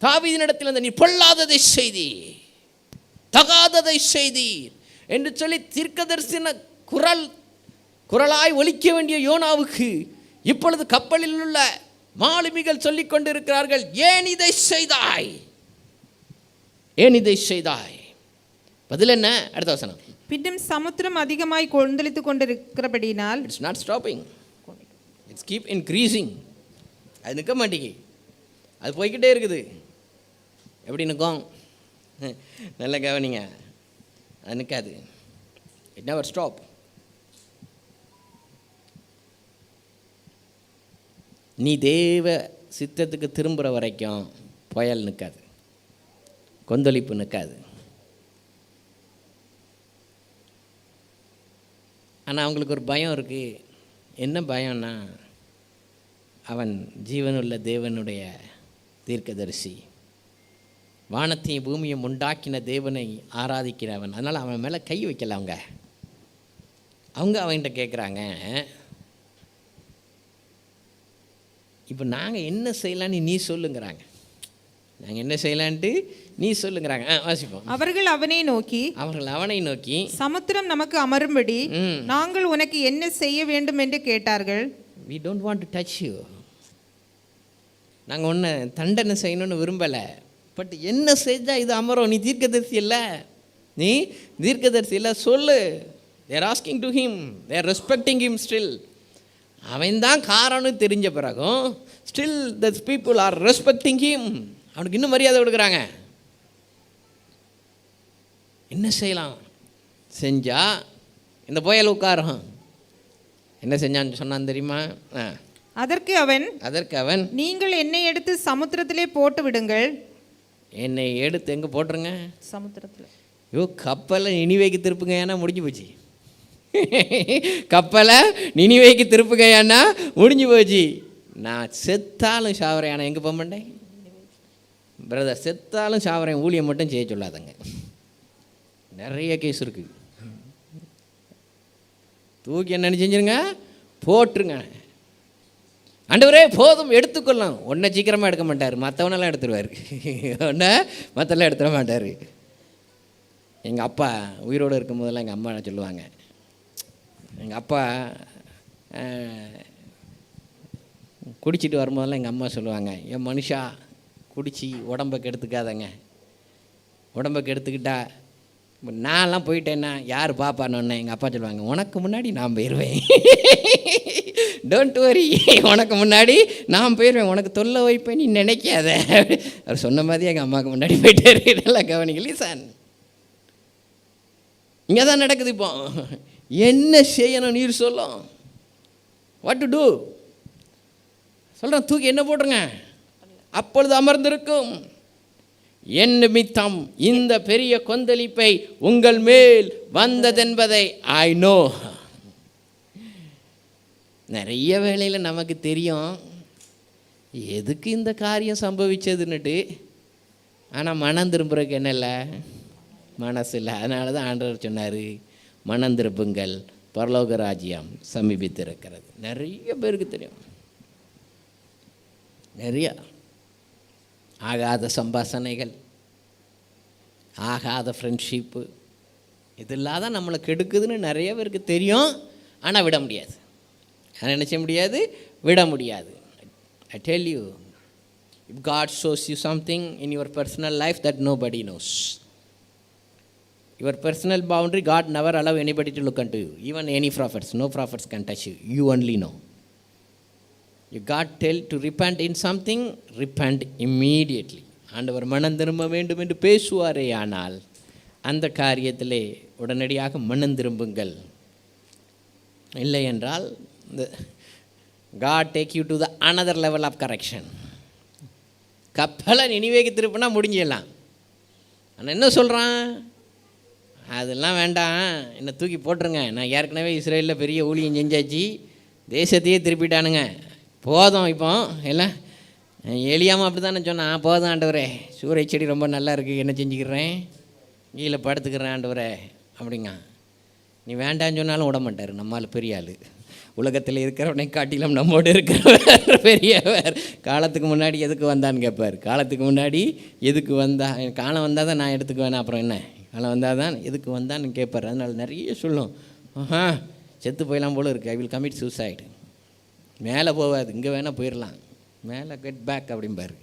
தாவீதினிடத்தில் அந்த நீ பொல்லாததை செய்தீர், தகாததை செய்தீர் என்று சொல்லி தீர்க்கதரிசின குரலாய் ஒலிக்க வேண்டிய யோனாவுக்கு இப்பொழுது கப்பலில் உள்ள மாலுமிகள் சொல்லிக் கொண்டிருக்கிறார்கள், ஏன் இதை செய்தாய்? ஏன் இதை செய்தாய்? பதில் என்ன? அடுத்த வசனம். பின்னும் சமுத்திரம் அதிகமாய் கொந்தளித்துக் கொண்டிருக்கிறபடியினால், it's not stopping, it's keep increasing. அது நிற்க மாட்டேங்கி, அது போய்கிட்டே இருக்குது. எப்படி நிற்கும்? நல்ல கவனிங்க, அது நிற்காது. It never stop. நீ தேவ சித்தத்துக்கு திரும்புகிற வரைக்கும் புயல் நிற்காது, கொந்தளிப்பு நிற்காது. ஆனால் அவங்களுக்கு ஒரு பயம் இருக்குது. என்ன பயம்னா, அவன் ஜீவனுள்ள தேவனுடைய தீர்க்கதரிசி, வானத்தையும் பூமியை உண்டாக்கின தேவனை ஆராதிக்கிறவன். அதனால் அவன் மேலே கை வைக்கல. அவங்க அவன்கிட்ட கேட்குறாங்க, இப்போ நாங்கள் என்ன செய்யலான்னு நீ சொல்லுங்கிறாங்க. நாங்கள் என்ன செய்யலான்ட்டு நீ சொல்லுங்கிறாங்க. வாசிப்போம். அவர்கள் அவனை நோக்கி சமுத்திரம் நமக்கு அமரும்படி நாங்கள் உனக்கு என்ன செய்ய வேண்டும் என்று கேட்டார்கள். we don't want to touch you. நாங்கள் ஒன்று தண்டனை செய்யணும்னு விரும்பலை, பட் என்ன செஞ்சால் இது அமரும்? நீ தீர்க்கதரிசி இல்லை, நீ தீர்க்கதரிசி இல்லை, சொல்லு. they are asking to him, they are respecting him still. அவன் தான் காரணம் தெரிஞ்ச பிறகும் still the people are respecting him. அவனுக்கு இன்னும் மரியாதை கொடுக்குறாங்க. என்ன செய்யலாம்? செஞ்சா இந்த புயல் உட்காரம். என்ன செஞ்சான்னு சொன்னான் தெரியுமா? அதற்கு அவன் நீங்கள் என்னை எடுத்து சமுத்திரத்திலே போட்டு விடுங்கள். என்னை எடுத்து எங்கே போட்டுருங்க? சமுத்திரத்தில். கப்பலை நினிவேக்கு திருப்புங்க, ஏன்னா முடிஞ்சு போச்சு. கப்பலை நினிவேக்கு திருப்புங்க, ஏன்னா முடிஞ்சு போச்சு. நான் செத்தாலும் சாவறேன், ஆனால் எங்கே போக மாட்டேன் பிரதர். செத்தாலும் சாவறேன், ஊழியம் மட்டும் செய்ய சொல்லாதங்க. நிறைய கேஸ் இருக்குது. தூக்கி என்ன செஞ்சுருங்க, போட்டுருங்க. ஆண்டவரே போதும் எடுத்துக்கொள்ளலாம். ஒன்றை சீக்கிரமாக எடுக்க மாட்டார், மற்றவனெல்லாம் எடுத்துருவார். மற்றெல்லாம் எடுத்துட மாட்டார். எங்கள் அப்பா உயிரோடு இருக்கும் போதெல்லாம் எங்கள் அம்மா சொல்லுவாங்க, எங்கள் அப்பா குடிச்சிட்டு வரும்போதெல்லாம் எங்கள் அம்மா சொல்லுவாங்க, என் மனுஷா குடிச்சு உடம்பை கெடுத்துக்காதங்க. உடம்பை கெடுத்துக்கிட்டா நான்லாம் போயிட்டேன்னா யார் பாப்பான்னு எங்கள் அப்பா சொல்லுவாங்க, உனக்கு முன்னாடி நான் போயிடுவேன், டோன்ட் வரி, உனக்கு முன்னாடி நான் போயிடுவேன், உனக்கு தொல்லை வைப்பேன் நீ நினைக்காத. அவர் சொன்ன மாதிரி எங்கள் அம்மாவுக்கு முன்னாடி போயிட்டாரு. இதெல்லாம் கவனிக்கல சார். இங்கே தான் நடக்குது. இப்போ என்ன செய்யணும் நீர் சொல்லும். வாட் டு டூ சொல்கிறேன். தூக்கி என்ன போட்டுருங்க. அப்பொழுது அமர்ந்திருக்கும் என் நிமித்தம் இந்த பெரிய கொந்தளிப்பை உங்கள் மேல் வந்ததென்பதை ஐ நோ. நிறைய வேளையில் நமக்கு தெரியும் எதுக்கு இந்த காரியம் சம்பவிச்சதுன்னுட்டு. ஆனால் மனம் திரும்புறதுக்கு என்ன இல்லை, மனசு இல்லை. அதனால தான் ஆண்டவர் சொன்னார், மனம் திரும்புங்கள், பரலோக ராஜ்யம் சமீபித்திருக்கிறது. நிறைய பேருக்கு தெரியும். நிறைய ஆகாத சம்பாஷணைகள், ஆகாத ஃப்ரெண்ட்ஷிப்பு, இதெல்லாம் தான் நம்மளை கெடுக்குதுன்னு நிறைய பேருக்கு தெரியும். ஆனால் விட முடியாது. ஆனால் என்ன செய்ய முடியாது, விட முடியாது. I tell you, if God shows you something in your personal life that nobody knows, your personal boundary, God never allow anybody to look unto you. Even any prophets, no prophets can touch you. You only know. If God tell to repent in something, repent immediately. ஆண்டவர் மனம் திரும்ப வேண்டும் என்று பேசுவாரே, ஆனால் அந்த காரியத்திலே உடனடியாக மனம் திரும்புங்கள். இல்லை என்றால் God take you to the another level of correction. கப்பலை நினிவேக்கு திருப்பினா முடிஞ்சிடலாம். ஆனால் என்ன சொல்கிறான், அதெல்லாம் வேண்டாம், என்னை தூக்கி போட்டுருங்க. நான் ஏற்கனவே இஸ்ரேலில் பெரிய ஊழியம் செஞ்சாச்சு, தேசத்தையே திருப்பிட்டானுங்க, போதும். இப்போ எல்லாம் எலியாமல் அப்படி தானே சொன்னான், போதும் ஆண்டவரே, சூறை செடி ரொம்ப நல்லா இருக்குது, என்ன செஞ்சுக்கிறேன், கீழே படுத்துக்கிறேன் ஆண்டவரே அப்படிங்க. நீ வேண்டான்னு சொன்னாலும் விட மாட்டார். நம்மால் பெரிய ஆள், உலகத்தில் இருக்கிறவனை காட்டிலும் நம்மோடு இருக்கிறவர் பெரியவர். காலத்துக்கு முன்னாடி எதுக்கு வந்தான்னு கேட்பார். காலத்துக்கு முன்னாடி எதுக்கு வந்தா, காலம் வந்தால் தான் நான் எடுத்துக்குவேன், அப்புறம் என்ன, காலம் வந்தால் தான் எதுக்கு வந்தான்னு கேட்பார். அதனால் நிறைய சொல்லும், செத்து போயலாம் போல இருக்குது, ஐ வில் கமிட் சூசைடு. மேலே போகாது, இங்கே வேணால் போயிடலாம், மேலே கெட் பேக் அப்படிம்பார்.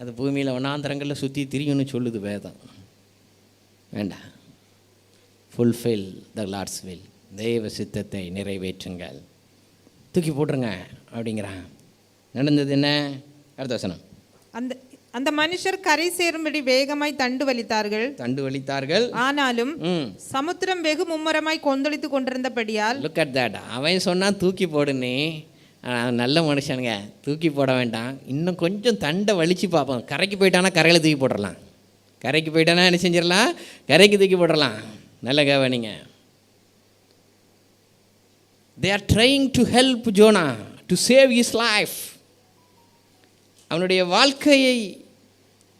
அது பூமியில் வனாந்தரங்களில் சுற்றி திரியும்னு சொல்லுது வேதம். வேண்டாம், ஃபுல்ஃபில் த லார்ட்ஸ் வில், தெய்வ சித்தத்தை நிறைவேற்றுங்கள், தூக்கி போட்டுருங்க அப்படிங்கிறான். நடந்தது என்ன, அடுத்த வசனம். அந்த அந்த மனுஷர் கரை சேரும்படி வேகமாய் தண்டு வலித்தார்கள். ஆனாலும் சமுத்திரம் வெகு மும்முரமாய் கொந்தளித்து கொண்டிருந்தபடியால், லுக் அட் தட், அவன் சொன்னான் தூக்கி போடுன்னு. நல்ல மனுஷனுங்க, தூக்கி போட வேண்டாம், இன்னும் கொஞ்சம் தண்டை வலிச்சு பார்ப்போம். கரைக்கு போயிட்டானா கரையில் தூக்கி போட்டுடலாம், கரைக்கு போயிட்டானா என்ன செஞ்சிடலாம், கரைக்கு தூக்கி போடலாம். நல்ல கவனிங்க. They are trying to help Jonah to save his life. அவனுடைய வாழ்க்கையை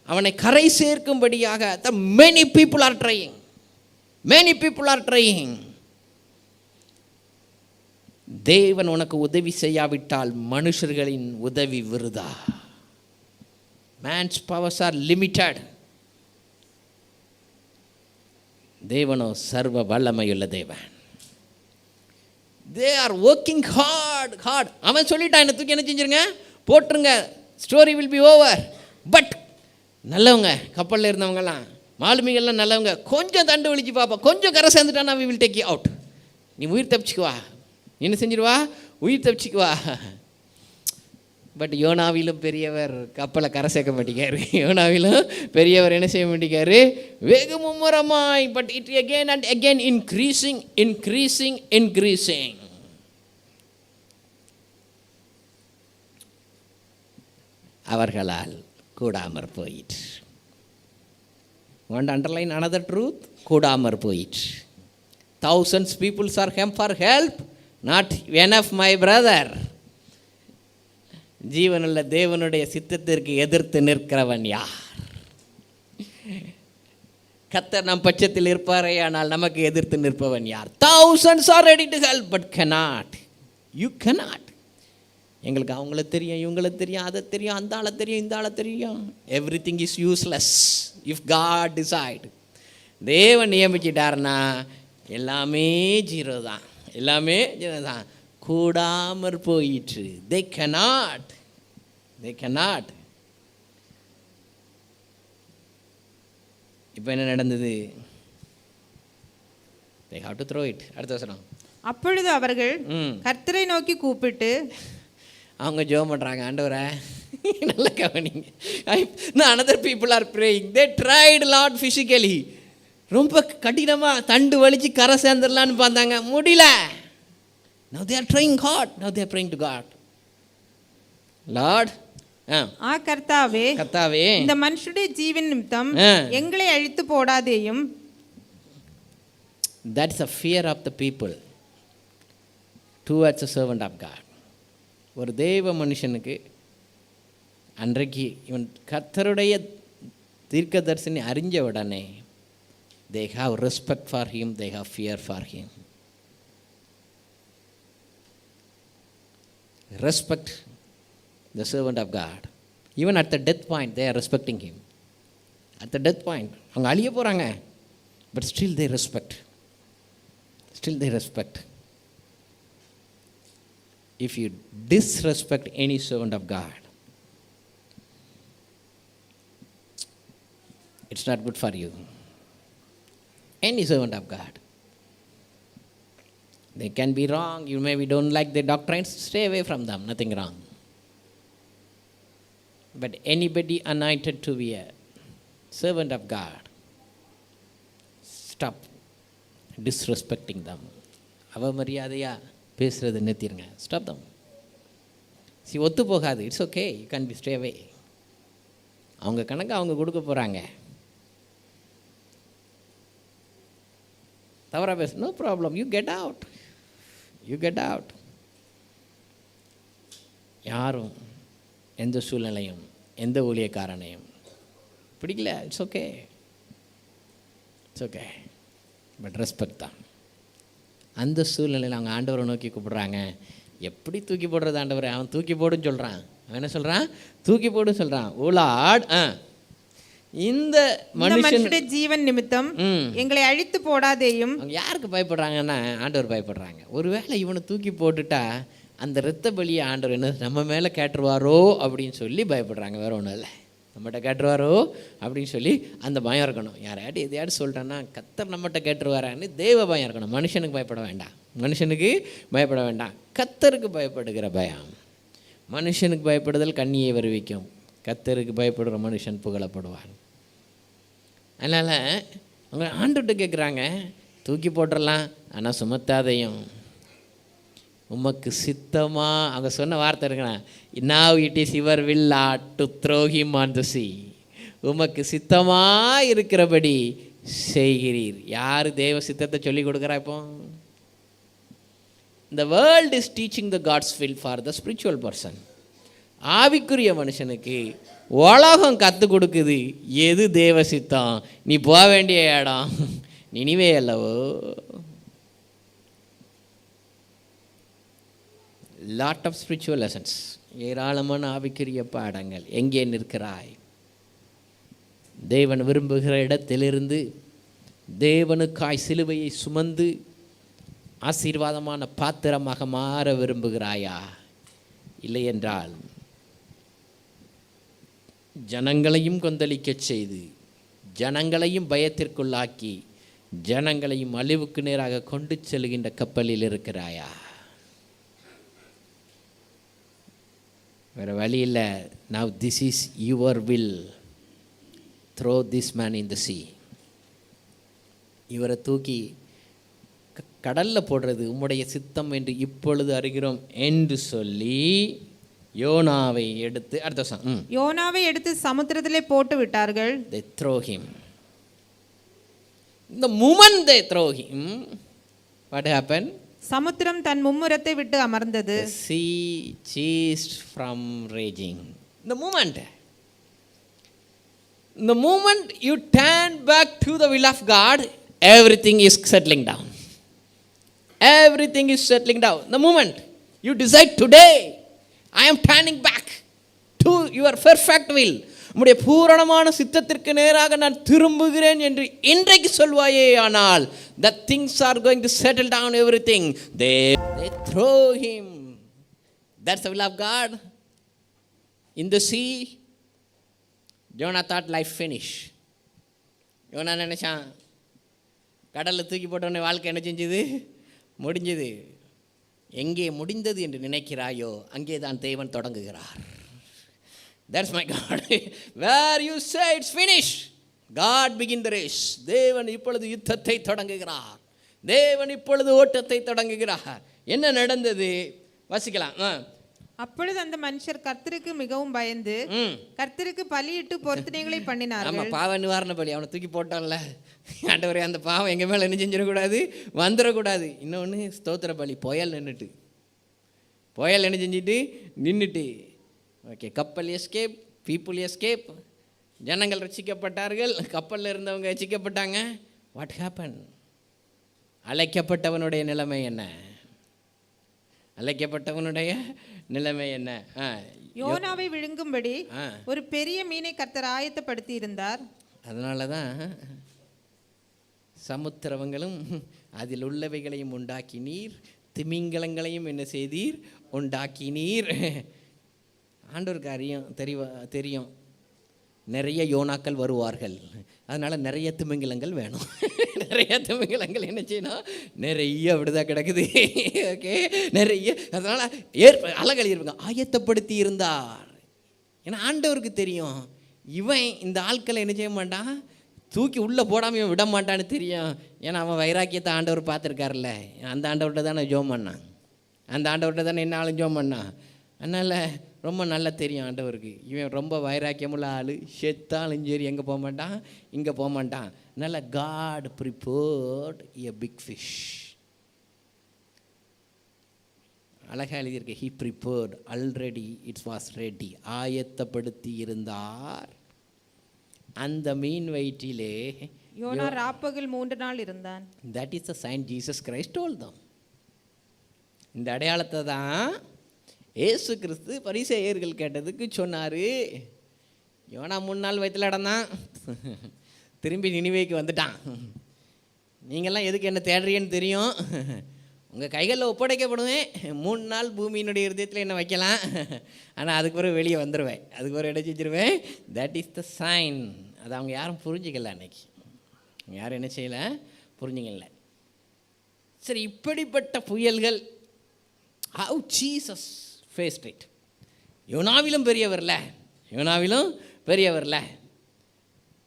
அவனை கரை சேர்க்கும்படியாக the many people are trying. தேவன் உனக்கு உதவி செய்யாவிட்டால் மனுஷர்களின் உதவி விருதா. Man's powers are limited. தேவனோ சர்வ வல்லமையுள்ள தேவன். They are working hard. அவன் சொல்லிட்டான், என்ன தூக்கி என்ன செஞ்சிருங்க, போட்டுருங்க, story will be over. But நல்லவங்க, கப்பலில் இருந்தவங்கலாம், மாலுமிகள்லாம் நல்லவங்க, கொஞ்சம் தண்டு வலிச்சு பார்ப்போம், கொஞ்சம் கரை சேர்ந்துட்டானா we will take you out. நீ உயிர் தப்பிச்சுக்குவா, என்ன செஞ்சிருவா, உயிர் தப்பிச்சுக்குவா. பட் யோனாவிலும் பெரியவர் கப்பலை கரை சேர்க்க மாட்டேங்காரு. யோனாவிலும் பெரியவர் என்ன செய்ய மாட்டேங்காரு, வெகு மும்முரமாய். But it again and again increasing. அவர்களால் கூடாமற் போயிற்று. Want to underline another truth? கூடாமற் போயிற்று. Thousands people are come for help, not enough my brother. ஜீவனுள்ள தேவனுடைய சித்தத்திற்கு எதிர்த்து நிற்கிறவன் யார்? கர்த்தர் நம் பட்சத்தில் இருப்பாரே, ஆனால் நமக்கு எதிர்த்து நிற்பவன் யார்? Thousands are ready to help but cannot. You cannot. எங்களுக்கு அவங்கள தெரியும், இவங்கள தெரியும், அதை தெரியும், அந்த ஆளை தெரியும், இந்த ஆளை தெரியும். Everything is useless if God decide. தேவன் நியமிச்சிட்டார்னா எல்லாமே ஜீரோ தான், எல்லாமே ஜீரோ தான். கூடாமற் போயிற்று. they cannot. இப்போ என்ன நடந்தது? they have to throw it. அடுத்த வசனம். அப்பொழுது அவர்கள் கர்த்தரை நோக்கி கூப்பிட்டு, அவங்க ஜெபம் பண்ணுறாங்க, ஆண்டவரே நல்ல கவனிங்க. another people are praying. They tried Lord physically. ரொம்ப கடினமாக தண்டு வலிச்சு கரை சேர்ந்துடலான்னு பார்த்தாங்க, முடியல. Now they are trying hard. Now they are praying to God. Lord, கர்த்தாவே, கர்த்தாவே, இந்த மனுஷனுடைய ஜீவன் நிமித்தம் எங்களை அழித்து போடாதேயும். That's a fear of the people towards a servant of God. ஒரு தேவ மனுஷனுக்கு அன்றைக்கு இவன் கர்த்தருடைய தீர்க்கதரிசனி அறிஞ்ச உடனே they have respect for him, they have fear for him. Respect the servant of God. Even at the death point they are respecting him. At the death point அவங்க அழிய போகிறாங்க, but still they respect. Still they respect. If you disrespect any servant of God, it's not good for you. Any servant of God. They can be wrong. You maybe don't like their doctrines. Stay away from them. Nothing wrong. But anybody anointed to be a servant of God, stop disrespecting them. அவமரியாதையா பேசுறது நிறுத்திடுங்க. Stop them. See, ஒத்து போகாது. It's okay. You can be stay away. அவங்க கணக்கு அவங்க கொடுக்க போகிறாங்க. தவறாக பேச, no problem, you get out, you get out. யாரும் எந்த சூழ்நிலையும் எந்த ஊழியக்காரனையும் பிடிக்கல, it's okay, it's okay, but respect தான். அந்த சூழ்நிலையில் அவங்க ஆண்டவரை நோக்கி கூப்பிடுறாங்க. எப்படி தூக்கி போடுறது ஆண்டவரை? அவன் தூக்கி போடுன்னு சொல்கிறான். அவன் என்ன சொல்கிறான்? தூக்கி போடுன்னு சொல்கிறான். ஓ லார்ட், இந்த மனுஷனுடைய ஜீவன் நிமித்தம் எங்களை அழித்து போடாதேயும். அவங்க யாருக்கு பயப்படுறாங்கன்னா ஆண்டவர் பயப்படுறாங்க. ஒருவேளை இவனை தூக்கி போட்டுட்டா அந்த இரத்த பலியை ஆண்டவர் என்ன நம்ம மேலே கேட்டுருவாரோ அப்படின்னு சொல்லி பயப்படுறாங்க. வேற ஒன்றும் இல்லை, நம்மகிட்ட கேட்டுருவாரோ அப்படின்னு சொல்லி அந்த பயம் இருக்கணும். யாரையாட்டி எதையாட்டு சொல்லிட்டேன்னா கத்தர் நம்மகிட்ட கேட்டுருவாரான்னு தெய்வ பயம் இருக்கணும். மனுஷனுக்கு பயப்பட வேண்டாம், மனுஷனுக்கு பயப்பட வேண்டாம். கத்தருக்கு பயப்படுகிற பயம். மனுஷனுக்கு பயப்படுதல் கண்ணியை வருவிக்கும், கத்தருக்கு பயப்படுற மனுஷன் புகழப்படுவான். அதனால் அவங்க ஆண்டுகிட்ட கேட்குறாங்க, தூக்கி போட்டுடலாம், ஆனால் சுமத்தாதையும் உமக்கு சித்தமாக. அவங்க சொன்ன வார்த்தை இருக்கிறேன், now it is your will to throw him on the sea. உமக்கு சித்தமாக இருக்கிறபடி செய்கிறீர். யார் தேவ சித்தத்தை சொல்லி கொடுக்குறா? இப்போ the world is teaching the God's will for the spiritual person. ஆவிக்குரிய மனுஷனுக்கு உலகம் கற்றுக் கொடுக்குது எது தேவ சித்தம். நீ போக வேண்டிய இடம் நினிவே அல்லவோ. லாட் ஆஃப் ஸ்பிரிச்சுவல் லெசன்ஸ், ஏராளமான ஆவிக்குரிய பாடங்கள். எங்கே நிற்கிறாய்? தேவன் விரும்புகிற இடத்திலிருந்து தேவனுக்காய் சிலுவையை சுமந்து ஆசீர்வாதமான பாத்திரமாக மாற விரும்புகிறாயா? இல்லை என்றால் ஜனங்களையும் கொந்தளிக்கச் செய்து, ஜனங்களையும் பயத்திற்குள்ளாக்கி, ஜனங்களையும் அழிவுக்கு நேராக கொண்டு செல்கின்ற கப்பலில் இருக்கிறாயா? வேறு வழி இல்லை. now this is your will, throw this man in the sea. இவரை தூக்கி கடலில் போடுறது உம்முடைய சித்தம் என்று இப்பொழுது அறிகிறோம் என்று சொல்லி யோனாவை எடுத்து அடுத்த வருஷம் யோனாவை எடுத்து சமுத்திரத்திலே போட்டு விட்டார்கள். they throw him. the moment they throw him, what happened? சமுத்திரம் தன் மும்முரத்தை விட்டு அமர்ந்தது. the sea ceased from raging. the moment you turn back to the will of God, everything is settling down. Everything is settling down. The moment you decide today, I am turning back to your perfect will, உம்முடைய பூரணமான சித்தத்திற்கு நேராக நான் திரும்புகிறேன் என்று இன்றைக்கு சொல்வாயே, ஆனால் the things are going to settle down everything. They throw him. That's the will of God. In the sea, Jonah thought life finished. யோனா நினைச்சான் கடலில் தூக்கி போட்டோன்னே வாழ்க்கை என்ன செஞ்சது? முடிஞ்சது. எங்கே முடிந்தது என்று நினைக்கிறாயோ அங்கே தான் தேவன் தொடங்குகிறார். That's my God. Where you say it's finished, God begin the race. தேவன் இப்பொழுது யுத்தத்தை தொடங்குகிறார். தேவன் இப்பொழுது ஓட்டத்தை தொடங்குகிறார். என்ன நடந்தது வாசிக்கலாம். அப்பொழுது அந்த மனுஷர் கர்த்தருக்கு மிகவும் பயந்து கர்த்தருக்கு பலியிட்டு பொருத்தனைகளை பண்ணினார்கள். ஆமா, பாவ நிவாரண பலி அவனை தூக்கி போட்டான்ல, ஆண்டவரே அந்த பாவம் எங்க மேல என்ன செஞ்சிடக்கூடாது, வந்துடக்கூடாது. இன்னொன்று ஸ்தோத்திர பலி, புயல் நின்றுட்டு, புயல் என்ன செஞ்சுட்டு நின்றுட்டு. ஓகே, கப்பல் எஸ்கேப், பீப்புள் எஸ்கேப், ஜனங்கள் ரசிக்கப்பட்டார்கள், கப்பலில் இருந்தவங்க ரசிக்கப்பட்டாங்க. What happen? அழைக்கப்பட்டவனுடைய நிலைமை என்ன? அழைக்கப்பட்டவனுடைய நிலைமை என்ன? யோனாவை விழுங்கும்படி ஒரு பெரிய மீனை கர்த்தர் ஆயத்தப்படுத்தி இருந்தார். அதனால தான் சமுத்திரங்களும் அதில் உள்ளவைகளையும் உண்டாக்கினீர், திமிங்கலங்களையும் என்ன செய்தீர், உண்டாக்கினீர். ஆண்டவருக்கு தெரியும் நிறைய யோனாக்கள் வருவார்கள், அதனால் நிறைய திமிங்கலங்கள் வேணும். நிறைய திமிங்கலங்கள் என்ன செய்யணும், நிறைய அப்படிதான் கிடக்குது. ஓகே, நிறைய, அதனால் அழகழி இருப்பாங்க, ஆயத்தப்படுத்தி இருந்தார். ஏன்னா ஆண்டவருக்கு தெரியும் இவன் இந்த ஆட்களை என்ன செய்ய மாட்டான், தூக்கி உள்ளே போடாமல் இவன் விட மாட்டான்னு தெரியும். ஏன்னா அவன் வைராக்கியத்தை ஆண்டவர் பார்த்துருக்காருல்ல. அந்த ஆண்டவர்கிட்ட தானே ஜோம் பண்ணான், அந்த ஆண்டவர்கிட்ட தானே என்ன ஆளும் ஜோம் பண்ணான். அதனால் ரொம்ப நல்லா தெரியும் ஆண்டவருக்கு இவன் ரொம்ப வைராக்கியமுள்ள ஆள், செத்தாலும் சரி எங்கே போக மாட்டான், இங்கே போக மாட்டான். அதனால் God prepared a big fish. அழகாக எழுதியிருக்கு, he prepared already, it was ready. ஆயத்தப்படுத்தி இருந்தார். அந்த மீன் வயிற்றிலே யோனா ராப்பகல் 3 நாள் இருந்தான். That is the sign Jesus Christ told them. இந்த அடையாளத்தை தான் ஏசு கிறிஸ்து பரிசேயர்கள் கேட்டதுக்கு சொன்னார். யோனா 3 நாள் வயிற்றில் அடந்தான், திரும்பி நினிவேக்கு வந்துட்டான். நீங்கள்லாம் எதுக்கு என்ன தேடுறீன்னு தெரியும், உங்கள் கைகளில் ஒப்படைக்கப்படுவேன். 3 நாள் பூமியினுடைய இருதயத்தில் என்ன வைக்கலாம், ஆனால் அதுக்கு பிறகு வெளியே வந்துடுவேன், அதுக்கு பிறகு என்ன செஞ்சிருவேன். That is the sign. அது அவங்க யாரும் புரிஞ்சிக்கல, அன்னைக்கு யாரும் என்ன செய்யலை, புரிஞ்சிக்கல. சரி, இப்படிப்பட்ட புயல்கள் how Jesus faced it. யோனாவிலும் பெரியவர்ல, யோனாவிலும் பெரியவர்ல.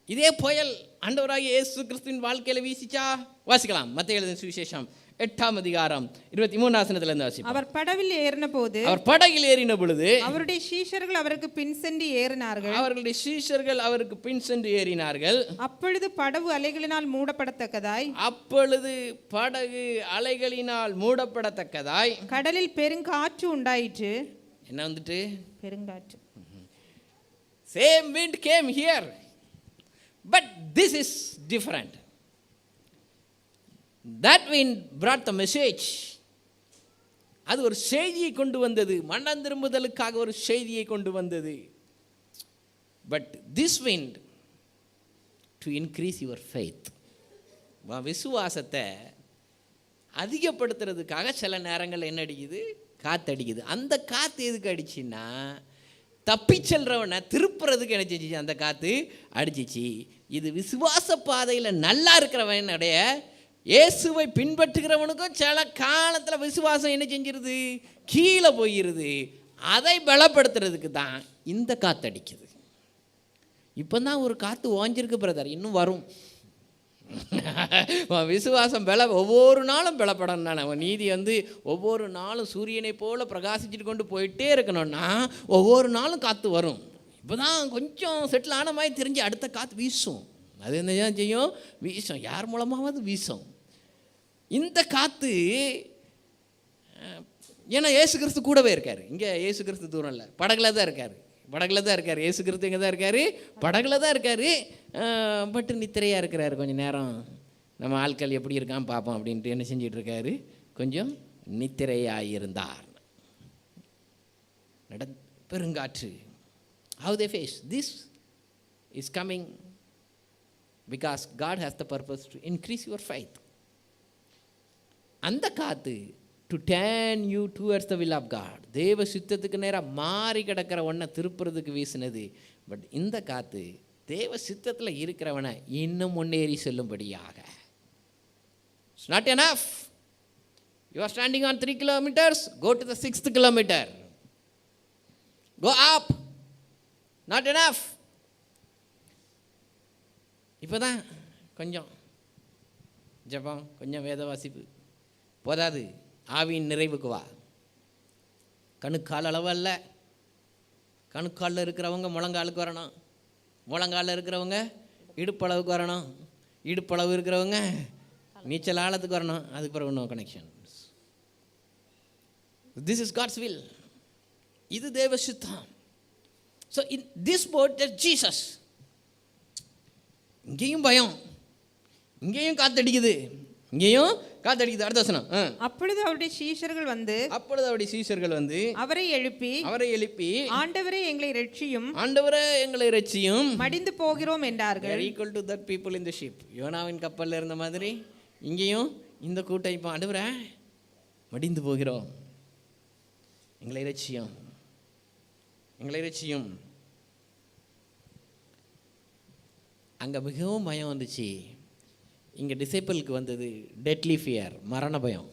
இதே புயல் ஆண்டவராகிய இயேசு கிறிஸ்துவின் வாழ்க்கையில் வீசிச்சா? வாசிக்கலாம். மத்தேயு எழுதின சுவிசேஷம் 8ஆம் அதிகாரம் 23ஆம் வசனத்திலிருந்து வாசிப்போம். அவர் படவில் ஏறின போது, அவர் படகில் ஏறின பொழுது அவருடைய சீஷர்கள் அவருக்கு பின் சென்று ஏறினார்கள். அவர்களுடைய சீஷர்கள் அவருக்கு பின் சென்று ஏறினார்கள். அப்பொழுது படகு அலைகளினால் மூடப்படத்தக்கதாய், அப்பொழுது படகு அலைகளினால் மூடப்படத்தக்கதாய் கடலில் பெருங்காற்று உண்டாயிற்று. என்ன வந்துட்டு? பெருங்காற்று. Same wind came here, but this is different. That wind brought the message. அது ஒரு செய்தியை கொண்டு வந்தது, மனம் திரும்புதலுக்காக ஒரு செய்தியை கொண்டு வந்தது. But this wind to increase your faith. விசுவாசத்தை அதிகப்படுத்துறதுக்காக சில நேரங்கள் என்ன அடிக்குது, காற்றடிக்குது. அந்த காற்று எதுக்கு அடிச்சுன்னா, தப்பி செல்றவனை திருப்புறதுக்கு என்ன செஞ்சிச்சு, அந்த காற்று அடிச்சிச்சு. இது விசுவாச பாதையில் நல்லா இருக்கிறவனுடைய, இயேசுவை பின்பற்றுகிறவனுக்கும் சில காலத்தில் விசுவாசம் என்ன செஞ்சிருது, கீழே போயிடுது. அதை பலப்படுத்துறதுக்கு தான் இந்த காற்று அடிக்குது. இப்போ தான் ஒரு காற்று ஓஞ்சிருக்கு பிரதர், இன்னும் வரும். விசுவாசம் ஒவ்வொரு நாளும் பலப்படணும். அவன் நீதி ஒவ்வொரு நாளும் சூரியனை போல் பிரகாசிச்சுட்டு கொண்டு போயிட்டே இருக்கணும்னா ஒவ்வொரு நாளும் காற்று வரும். இப்போ தான் கொஞ்சம் செட்டில் ஆன மாதிரி தெரிஞ்சு அடுத்த காற்று வீசும். அது என்ன செய்யும், வீசும். யார் மூலமாவது வீசும் இந்த காற்று. ஏன்னா இயேசு கிறிஸ்து கூடவே இருக்கார். இங்கே இயேசு கிறிஸ்து தூரம் இல்லை, படகுல தான் இருக்கார். படகுல தான் இருக்கார் இயேசு கிறிஸ்து. எங்கே தான் இருக்கார்? படகுல தான் இருக்கார். பட்டு நித்திரையாக இருக்கிறாரு. கொஞ்சம் நேரம் நம்ம ஆட்கள் எப்படி இருக்கான்னு பார்ப்போம் அப்படின்ட்டு என்ன செஞ்சிட்டு இருக்காரு, கொஞ்சம் நித்திரையாக இருந்தார். பெருங்காற்று. How they face this is coming because God has the purpose to increase your faith. அந்த காற்று to turn you towards the will of God. தேவ சித்தத்துக்கு நேராக மாறி கிடக்கிற ஒன்றை திருப்புறதுக்கு வீசினது. பட் இந்த காற்று தேவ சித்தத்தில் இருக்கிறவனை இன்னும் முன்னேறி செல்லும்படியாக. It's not enough. You are standing on 3 kilometers, go to the 6th kilometer. Go up. Not enough. இப்போ தான் கொஞ்சம் ஜெபம், கொஞ்சம் வேத வாசிப்பு போதாது, ஆவியின் நிறைவுக்கு வா. கணுக்கால் அளவு அல்ல, கணுக்காலில் இருக்கிறவங்க முழங்காலுக்கு வரணும், முழங்காலில் இருக்கிறவங்க இடுப்பளவுக்கு வரணும், இடுப்பளவு இருக்கிறவங்க நீச்சல் ஆழத்துக்கு வரணும். அதுக்கு பிறகு no connection. This is God's will. இது தேவ சித்தம். So in this boat there's Jesus. இங்கேயும் பயம், இங்கேயும் காத்தடிக்குது, இங்கேயும் காத்தடிக்குது. அடுத்த வசனம். அப்பொழுது அவருடைய சீஷர்கள் வந்து அவரை எழுப்பி ஆண்டவரே எங்களை ரட்சியும் மடிந்து போகிறோம் என்றார்கள். equal to that people in the ship. யோனாவின் கப்பல்ல இருந்த மாதிரி இங்கேயும் இந்த கூட்டம் இப்போ ஆண்டவரே மடிந்து போகிறோம், எங்களை ரட்சியும். அங்கே மிகவும் பயம் வந்துச்சு. இங்கே டிசைபிளுக்கு வந்தது டெட்லி ஃபியர், மரண பயம்.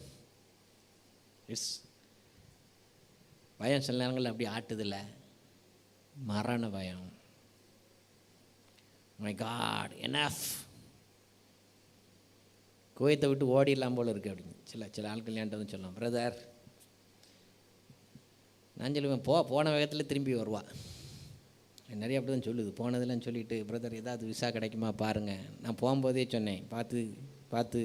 பயம் சில நேரங்களில் அப்படி ஆட்டுதில்ல, மரண பயம். மை காட், எனஃப், குவைத்தை விட்டு ஓடிடலாம் போல இருக்குது அப்படின்னு சில ஆட்கள் என்கிட்ட வந்து சொல்லலாம், பிரதர் நான் சொல்லுவேன் போன வேகத்தில் திரும்பி வருவா. நிறைய அப்படி தான் சொல்லுது. போனதெல்லாம் சொல்லிவிட்டு பிரதர் ஏதாவது விசா கிடைக்குமா பாருங்கள். நான் போகும்போதே சொன்னேன், பார்த்து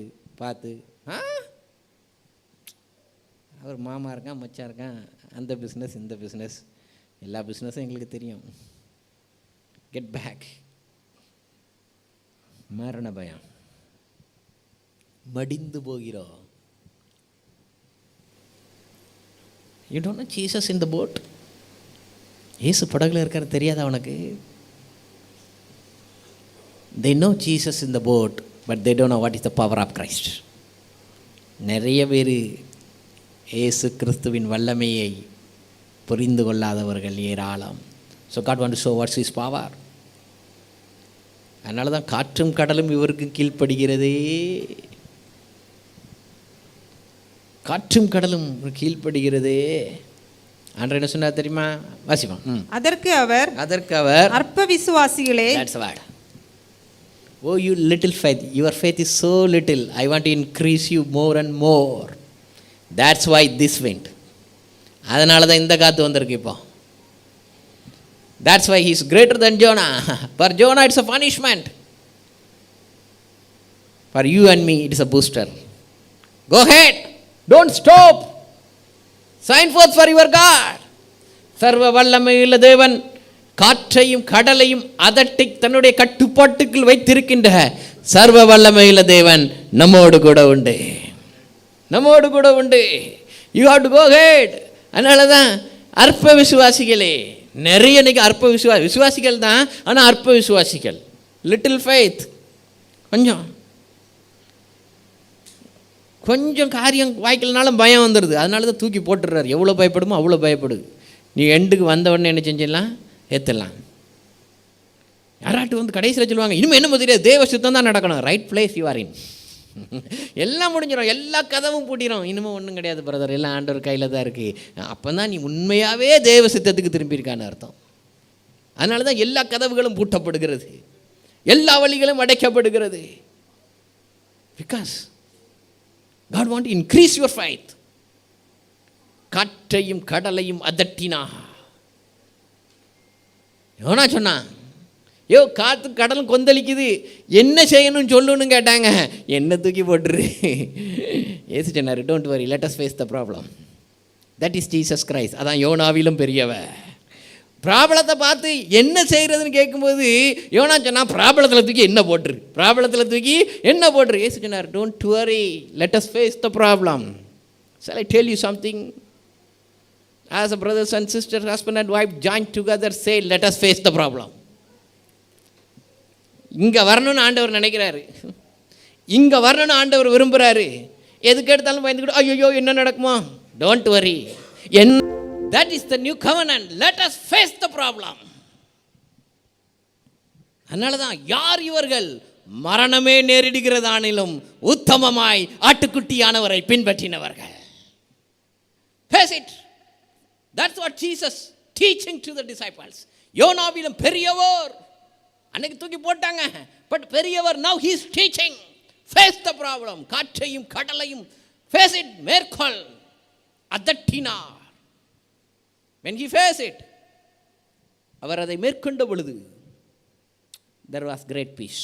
அவர் மாமா இருக்கான், மச்சான் இருக்கான், அந்த பிஸ்னஸ் இந்த பிஸ்னஸ், எல்லா பிஸ்னஸும் எங்களுக்கு தெரியும். Get back. மரண பயம், மடிந்து போகிறோம். You don't know Jesus in the boat? இயேசு படகுல இருக்கிறது தெரியாதா உனக்கு? They know Jesus in the boat, but they don't know what is the power of Christ. நிறைய பேர் இயேசு கிறிஸ்துவின் வல்லமையை புரிந்து கொள்ளாதவர்கள் ஏராளம். So God wants to show what's his power. அதனால தான் காற்றும் கடலும் இவருக்கு கீழ்ப்படுகிறதே. காற்றும் கடலும் கீழ்ப்படுகிறதே. ஆண்டவர் என்ன சொன்னார் தெரியுமா? வாசிப்போம். அதற்கு அவர் அற்ப விசுவாசிகளே, that's word. Oh you little faith, your faith is so little, I want to increase you more and more. That's why this wind. அதனால தான் இந்த காத்து வந்திருக்கு இப்போ. That's why he is greater than Jonah. For Jonah it's a punishment, for you and me it is a booster. Go ahead, don't stop, sign forth for your God. சர்வ வல்லமையுள்ள தேவன் காற்றையும் கடலையும் அதட்டி தன்னுடைய கட்டுப்பாட்டுக்குள் வைத்திருக்கின்ற சர்வ வல்லமையுள்ள தேவன் நம்மோடு கூட உண்டு. You have to go ahead. அதனால தான் அற்ப விசுவாசிகளே, நிறைய இன்னைக்கு அற்ப விசுவாசிகள் தான், ஆனால் அற்ப விசுவாசிகள், லிட்டில் ஃபெய்த். கொஞ்சம் காரியம் வாய்க்கலனாலும் பயம் வந்துடுது. அதனால தான் தூக்கி போட்டுடுறாரு. எவ்வளோ பயப்படுமோ அவ்வளோ பயப்படு. நீ எண்டுக்கு வந்த உடனே என்ன செஞ்சிடலாம்? ஏற்றலாம். யாராட்டு வந்து கடைசியில் சொல்லுவாங்க, இனிமேல் என்ன தெரியாது, தேவ சுத்தம் தான் நடக்கணும். ரைட் பிளேஸ் யூ ஆர் இன். எல்லாம் முடிஞ்சிடும், எல்லா கதவும் பூட்டிடும். இனிமேல் ஒன்றும் கிடையாது பிரதர், எல்லாம் ஆண்டவர் கையில் தான் இருக்குது. அப்போ தான் நீ உண்மையாகவே தேவ சித்தத்துக்கு திரும்பியிருக்கான்னு அர்த்தம். அதனால தான் எல்லா கதவுகளும் பூட்டப்படுகிறது, எல்லா வழிகளும் அடைக்கப்படுகிறது. Because God want to increase your faith. காற்றையும் கடலையும் அதட்டினா. யோனா சொன்னா, யோ காற்று கடலும் கொந்தளிக்குது, என்ன செய்யணும்னு சொல்லணும்னு கேட்டாங்க. என்ன தூக்கி போட்டுரு. ஏசு சொன்னார், don't worry, let us face the problem. That is Jesus Christ. அதான் யோனாவிலும் பெரியவர். ப்ராப்ளத்தை பார்த்து என்ன செய்கிறதுன்னு கேட்கும்போது யோனா சொன்னா, ப்ராப்ளத்தில் தூக்கி என்ன போட்டுரு. ஏசு சொன்னார், don't worry, let us face the problem. Shall I tell you something? As a brothers and sisters, husband and wife joined together, say, let us face the problem. இங்கே வரணும்னு ஆண்டவர் நினைக்கிறாரு, இங்கே வரணும்னு ஆண்டவர் விரும்புகிறாரு. எதுக்கு எடுத்தாலும் பயந்துக்கிட்டு ஐயோ என்ன நடக்குமா? Don't worry. That is the new covenant. Let us face the problem. அதனால தான் யார் இவர்கள்? மரணமே நேரிடுகிறதானிலும் உத்தமமாய் ஆட்டுக்குட்டியானவரை பின்பற்றினவர்கள். Face it. That's what Jesus teaching to the disciples. யோனாவிலும் பெரியவர், அன்னைக்கு தூக்கி போட்டாங்க. பட் பெரியவர் now he is teaching. Face the problem. காற்றையும் கடலையும் face it, மேற்கொள், அதட்டினார். when he face it, அவர் அதை மேற்கொண்ட பொழுது there was great peace.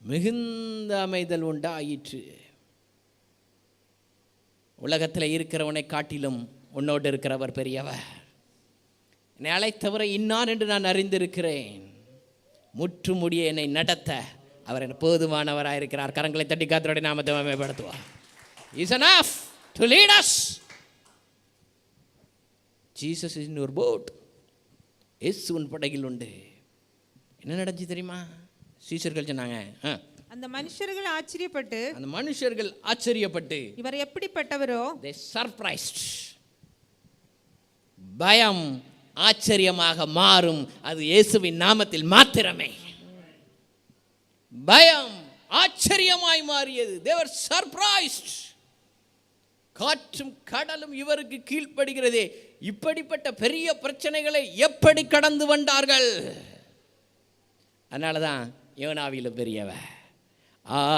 மிகுந்த அமைதல் உண்டாயிற்று. உலகத்தில் இருக்கிறவனை காட்டிலும் உன்னோடு இருக்கிறவர் பெரியவர். என்னை அழைத்தவரை இன்னார் என்று நான் அறிந்திருக்கிறேன். முற்று முடிய என்னை நடத்த அவர் எனக்கு போதுமானவராக இருக்கிறார். கரங்களை தட்டி கர்த்தருடைய நாமத்தை மகிமைப்படுத்துவார். Is enough to lead us. Jesus is in your boat. இயேசுவின் படகில் உண்டு. என்ன நடந்துச்சு தெரியுமா? சீஷர்கள் சொன்னாங்க, அந்த மனுஷர்கள் ஆச்சரியப்பட்டு இவர் எப்படிப்பட்டவரோ they surprised. பயம் ஆச்சரியமாக மாறும். அது இயேசுவின் நாமத்தில் மாத்திரமே. பயம் ஆச்சரியமாய் மாறியது. they were surprised. காற்றும் கடலும் இவருக்கு கீழ்ப்படுகிறதே. இப்படிப்பட்ட பெரிய பிரச்சனைகளை எப்படி கடந்து வந்தார்கள்? அதனால தான் யோனாவிலும் பெரியவர்.